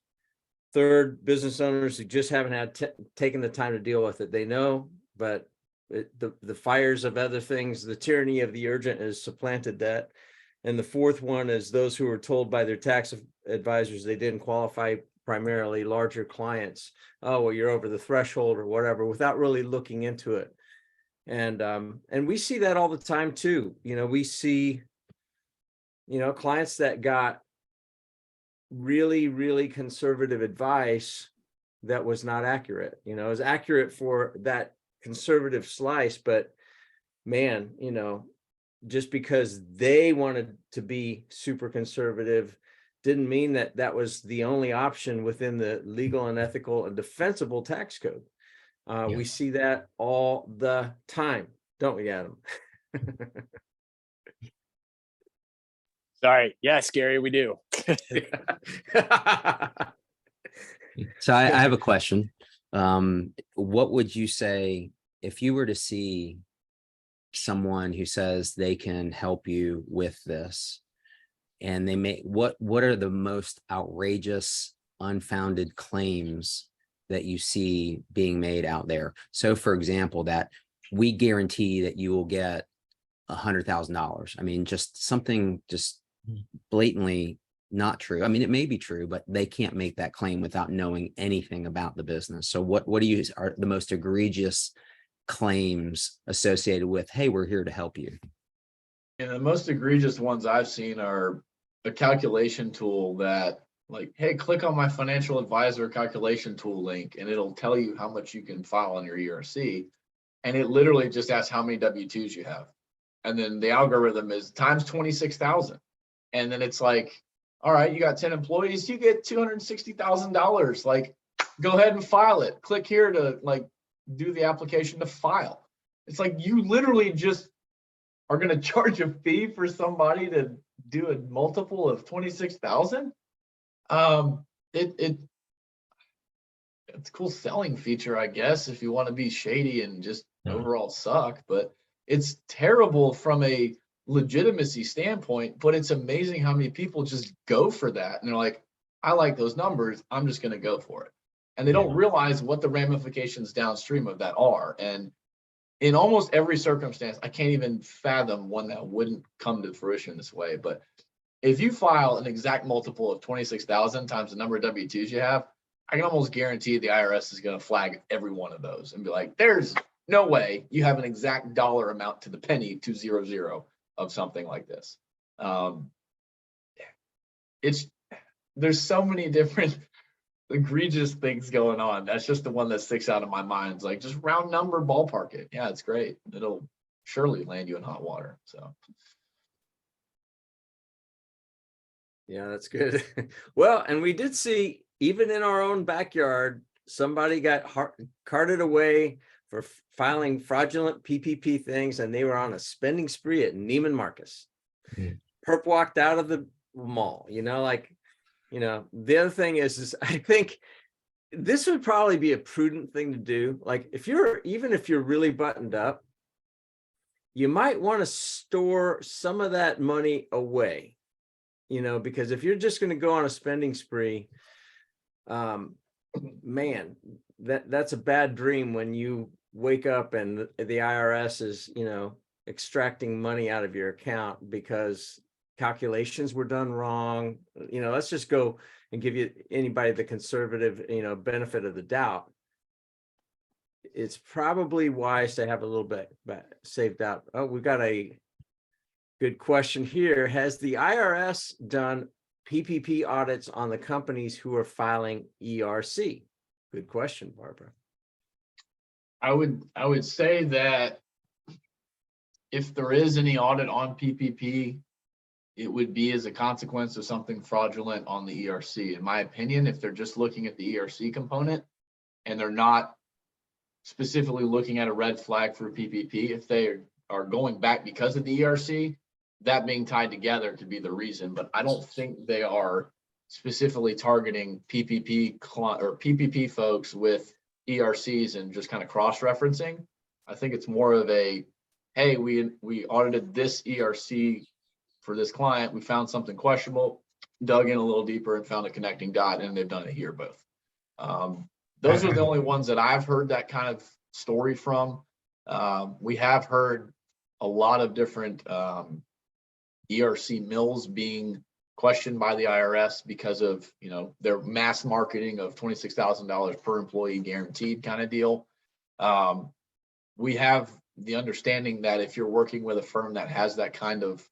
3rd, business owners who just haven't had taken the time to deal with it. They know, but the fires of other things, the tyranny of the urgent has supplanted that. And the 4th one is those who were told by their tax advisors they didn't qualify, primarily larger clients. Oh, well, you're over the threshold or whatever, without really looking into it. And we see that all the time too. You know, we see, you know, clients that got really, really conservative advice that was not accurate. You know, it was accurate for that conservative slice, but man, you know, just because they wanted to be super conservative didn't mean that that was the only option within the legal and ethical and defensible tax code. We see that all the time, don't we, Adam? Sorry. Yes, Gary, we do. So I have a question. What would you say if you were to see someone who says they can help you with this, and they may, what are the most outrageous, unfounded claims that you see being made out there? So for example, that we guarantee that you will get $100,000. I mean, just something just blatantly not true. I mean, it may be true, but they can't make that claim without knowing anything about the business. So what do you are the most egregious claims associated with, hey, we're here to help you? And the most egregious ones I've seen are a calculation tool that, like, hey, click on my financial advisor calculation tool link and it'll tell you how much you can file on your ERC. And it literally just asks how many W-2s you have. And then the algorithm is times 26,000. And then it's like, all right, you got 10 employees, you get $260,000. Like, go ahead and file it. Click here to like do the application to file. It's like you literally just are going to charge a fee for somebody to do a multiple of 26,000. It's a cool selling feature, I guess, if you want to be shady and just No. overall suck, but it's terrible from a legitimacy standpoint, but it's amazing how many people just go for that. And they're like, I like those numbers, I'm just going to go for it. And they don't realize what the ramifications downstream of that are. And in almost every circumstance, I can't even fathom one that wouldn't come to fruition this way. But if you file an exact multiple of 26,000 times the number of W-2s you have, I can almost guarantee the IRS is going to flag every one of those and be like, there's no way you have an exact dollar amount to the penny to 00 of something like this. There's so many different egregious things going on. That's just the one that sticks out in my mind. It's like, just round number, ballpark it. Yeah, it's great. It'll surely land you in hot water. So. Yeah, that's good. Well, and we did see, even in our own backyard, somebody got carted away for filing fraudulent PPP things, and they were on a spending spree at Neiman Marcus. Perp walked out of the mall, the other thing is I think this would probably be a prudent thing to do. Like, even if you're really buttoned up, you might want to store some of that money away, because if you're just going to go on a spending spree, man, that's a bad dream when you wake up and the IRS is, extracting money out of your account because calculations were done wrong. Let's just go and give anybody the conservative, benefit of the doubt. It's probably wise to have a little bit saved out. Oh, we've got a good question here. Has the IRS done PPP audits on the companies who are filing ERC? Good question, Barbara. I would say that if there is any audit on PPP, it would be as a consequence of something fraudulent on the ERC. In my opinion, if they're just looking at the ERC component and they're not specifically looking at a red flag for PPP, if they are going back because of the ERC, that being tied together could be the reason. But I don't think they are specifically targeting PPP or PPP folks with ERCs and just kind of cross-referencing. I think it's more of a, hey, we audited this ERC for this client, we found something questionable, dug in a little deeper and found a connecting dot, and they've done it here both. Those are the only ones that I've heard that kind of story from. We have heard a lot of different ERC mills being questioned by the IRS because of, their mass marketing of $26,000 per employee guaranteed kind of deal. We have the understanding that if you're working with a firm that has that kind of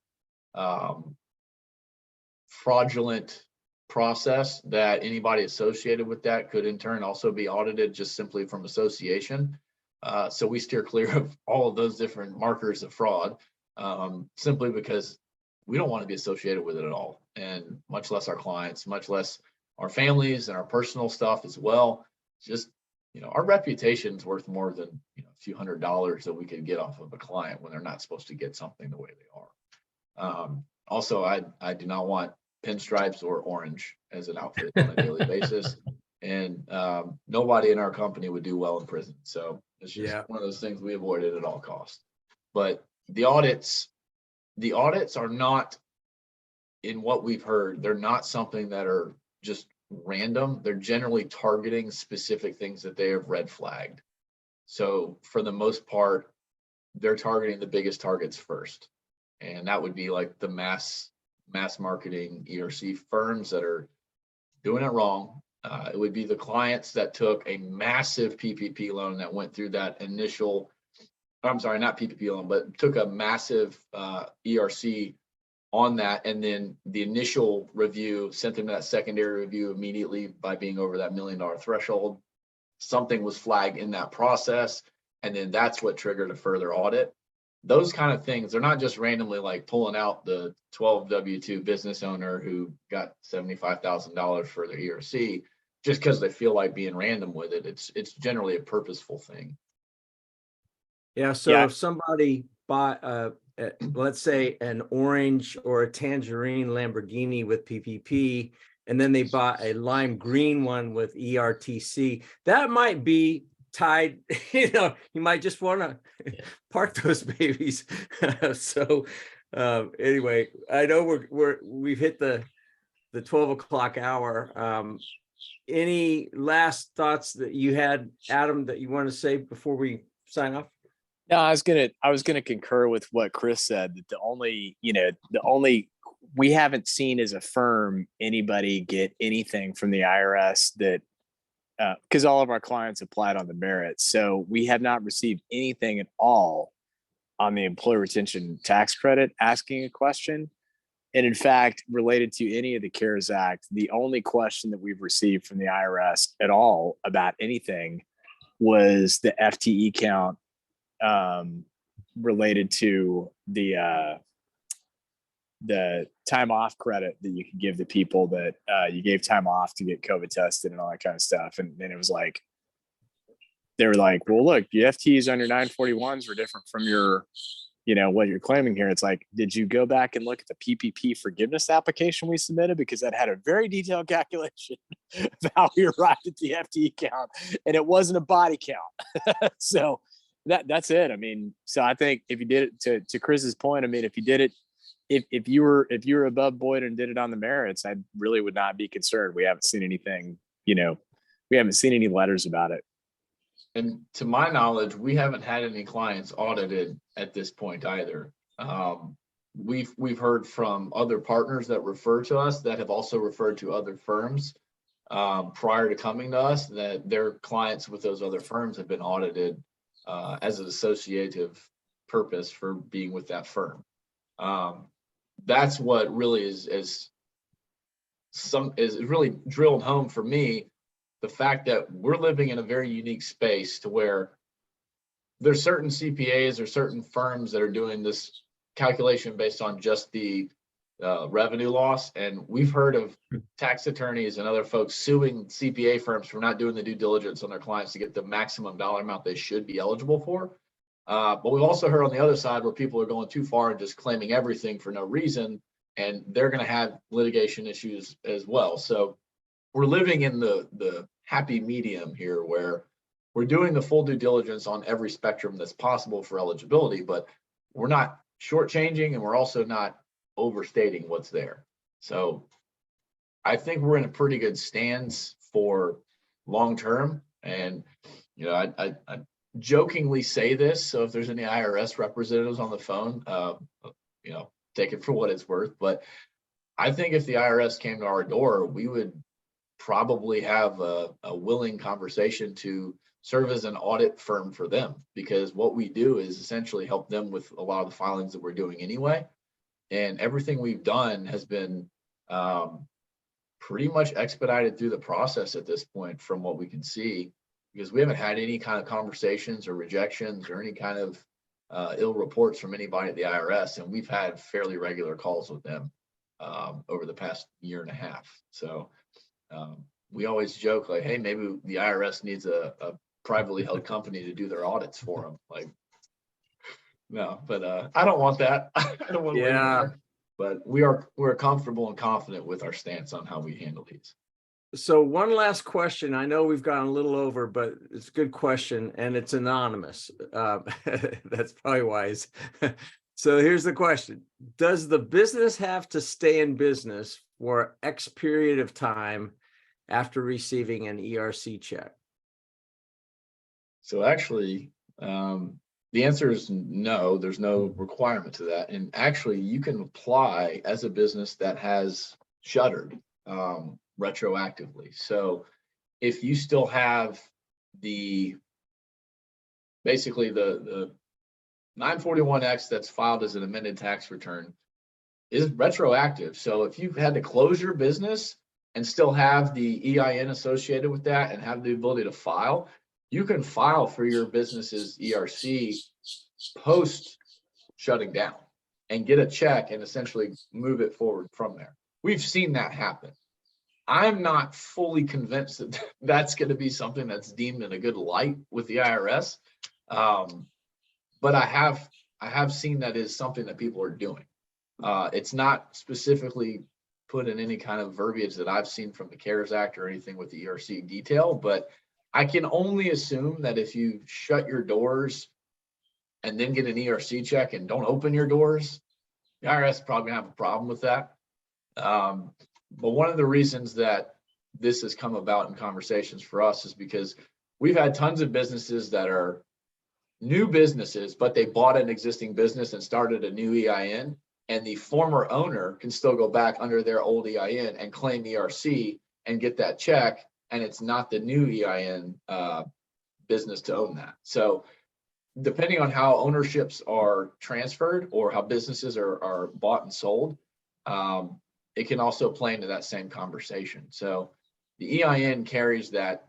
fraudulent process, that anybody associated with that could in turn also be audited just simply from association. So we steer clear of all of those different markers of fraud, simply because we don't want to be associated with it at all, and much less our clients, much less our families and our personal stuff as well. Just, our reputation is worth more than a few $100s that we could get off of a client when they're not supposed to get something the way they are. Also, I do not want pinstripes or orange as an outfit on a daily basis, and nobody in our company would do well in prison. So it's just one of those things we avoided at all costs. But the audits are not, in what we've heard, they're not something that are just random. They're generally targeting specific things that they have red flagged. So for the most part, they're targeting the biggest targets first. And that would be like the mass marketing ERC firms that are doing it wrong. It would be the clients that took a massive PPP loan that went through that initial, I'm sorry, not PPP loan, but took a massive ERC on that. And then the initial review sent them that secondary review immediately by being over that $1 million threshold. Something was flagged in that process. And then that's what triggered a further audit. Those kind of things, they're not just randomly like pulling out the 12 W-2 business owner who got $75,000 for their ERC just because they feel like being random with it. It's generally a purposeful thing. Yeah. So if somebody bought, let's say, an orange or a tangerine Lamborghini with PPP, and then they bought a lime green one with ERTC, that might be tied, you might just want to Yeah. park those babies. So anyway, I know we've hit the 12 o'clock hour. Any last thoughts that you had, Adam, that you want to say before we sign off? No, I was gonna concur with what Chris said, that the only we haven't seen as a firm anybody get anything from the IRS that because all of our clients applied on the merits. So we have not received anything at all on the employee retention tax credit asking a question. And in fact, related to any of the CARES Act, the only question that we've received from the IRS at all about anything was the FTE count related to the time off credit that you could give to people that you gave time off to get COVID tested and all that kind of stuff. And then it was like, they were like, well, look, the FTEs on your 941s were different from your, what you're claiming here. It's like, did you go back and look at the PPP forgiveness application we submitted? Because that had a very detailed calculation of how we arrived at the FTE count, and it wasn't a body count. So that's it. I mean, so I think if you did it to Chris's point, I mean, if you did it, if you were above Boyd and did it on the merits, I really would not be concerned. We haven't seen anything, we haven't seen any letters about it. And to my knowledge, we haven't had any clients audited at this point either. We've heard from other partners that refer to us that have also referred to other firms prior to coming to us, that their clients with those other firms have been audited as an associative purpose for being with that firm. That's what really is really drilled home for me. The fact that we're living in a very unique space to where there's certain CPAs or certain firms that are doing this calculation based on just the revenue loss. And we've heard of tax attorneys and other folks suing CPA firms for not doing the due diligence on their clients to get the maximum dollar amount they should be eligible for. But we've also heard on the other side where people are going too far and just claiming everything for no reason, and they're going to have litigation issues as well. So we're living in the happy medium here where we're doing the full due diligence on every spectrum that's possible for eligibility, but we're not shortchanging and we're also not overstating what's there. So I think we're in a pretty good stance for long term. And I jokingly say this, so if there's any IRS representatives on the phone, take it for what it's worth. But I think if the IRS came to our door, we would probably have a willing conversation to serve as an audit firm for them, because what we do is essentially help them with a lot of the filings that we're doing anyway. And everything we've done has been pretty much expedited through the process at this point from what we can see, because we haven't had any kind of conversations or rejections or any kind of ill reports from anybody at the IRS. And we've had fairly regular calls with them over the past year and a half. So we always joke like, hey, maybe the IRS needs a privately held company to do their audits for them. Like, no, but I don't want that. I don't want to live there. But we're comfortable and confident with our stance on how we handle these. So one last question. I know we've gone a little over, but it's a good question and it's anonymous. That's probably wise. So here's the question. Does the business have to stay in business for X period of time after receiving an ERC check? So actually, the answer is no, there's no requirement to that. And actually, you can apply as a business that has shuttered retroactively. So if you still have basically the 941X that's filed as an amended tax return is retroactive. So if you've had to close your business and still have the EIN associated with that and have the ability to file, you can file for your business's ERC post shutting down and get a check and essentially move it forward from there. We've seen that happen. I'm not fully convinced that that's going to be something that's deemed in a good light with the IRS. But I have seen that is something that people are doing. It's not specifically put in any kind of verbiage that I've seen from the CARES Act or anything with the ERC detail, but I can only assume that if you shut your doors and then get an ERC check and don't open your doors, the IRS is probably gonna have a problem with that. But one of the reasons that this has come about in conversations for us is because we've had tons of businesses that are new businesses, but they bought an existing business and started a new EIN, and the former owner can still go back under their old EIN and claim ERC and get that check, and it's not the new EIN business to own that. So depending on how ownerships are transferred or how businesses are bought and sold, it can also play into that same conversation. So the EIN carries that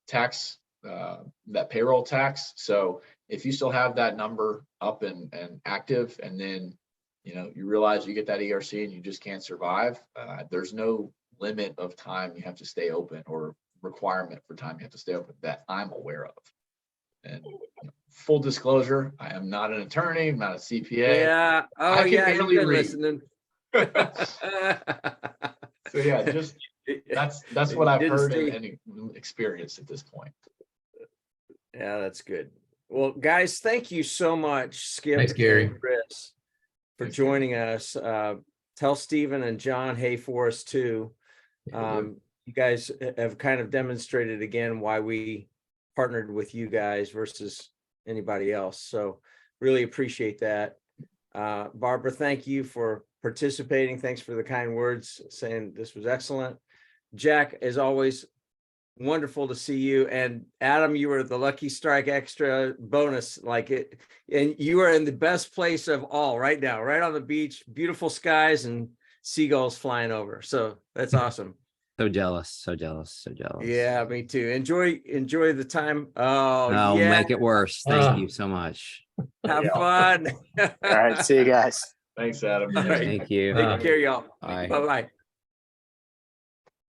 tax, that payroll tax. So if you still have that number up and active, and then you realize you get that ERC and you just can't survive, there's no limit of time you have to stay open or requirement for time you have to stay open that I'm aware of. And full disclosure, I am not an attorney, I'm not a CPA. Yeah. Oh, I can yeah. You've barely been read. listening. So yeah, just that's what I've Didn't heard stay- and experienced at this point. Yeah, that's good. Well, guys, thank you so much, Skip. Thanks, Gary. and Chris, for Thanks, Gary. joining us. Tell Stephen and John, hey, for us too. You guys have kind of demonstrated again why we partnered with you guys versus anybody else. So really appreciate that. Barbara, thank you for participating. Thanks for the kind words saying this was excellent. Jack, as always, wonderful to see you. And Adam, you were the Lucky Strike extra bonus, like it, and you are in the best place of all right now, right on the beach, beautiful skies and seagulls flying over. So that's awesome. So jealous, so jealous, so jealous. Yeah, me too. Enjoy the time. Oh, No, yeah. make it worse. Thank you so much. Have Yeah. fun. All right. See you guys. Thanks, Adam. All right. Thank you. Take care, y'all. Bye. Bye-bye.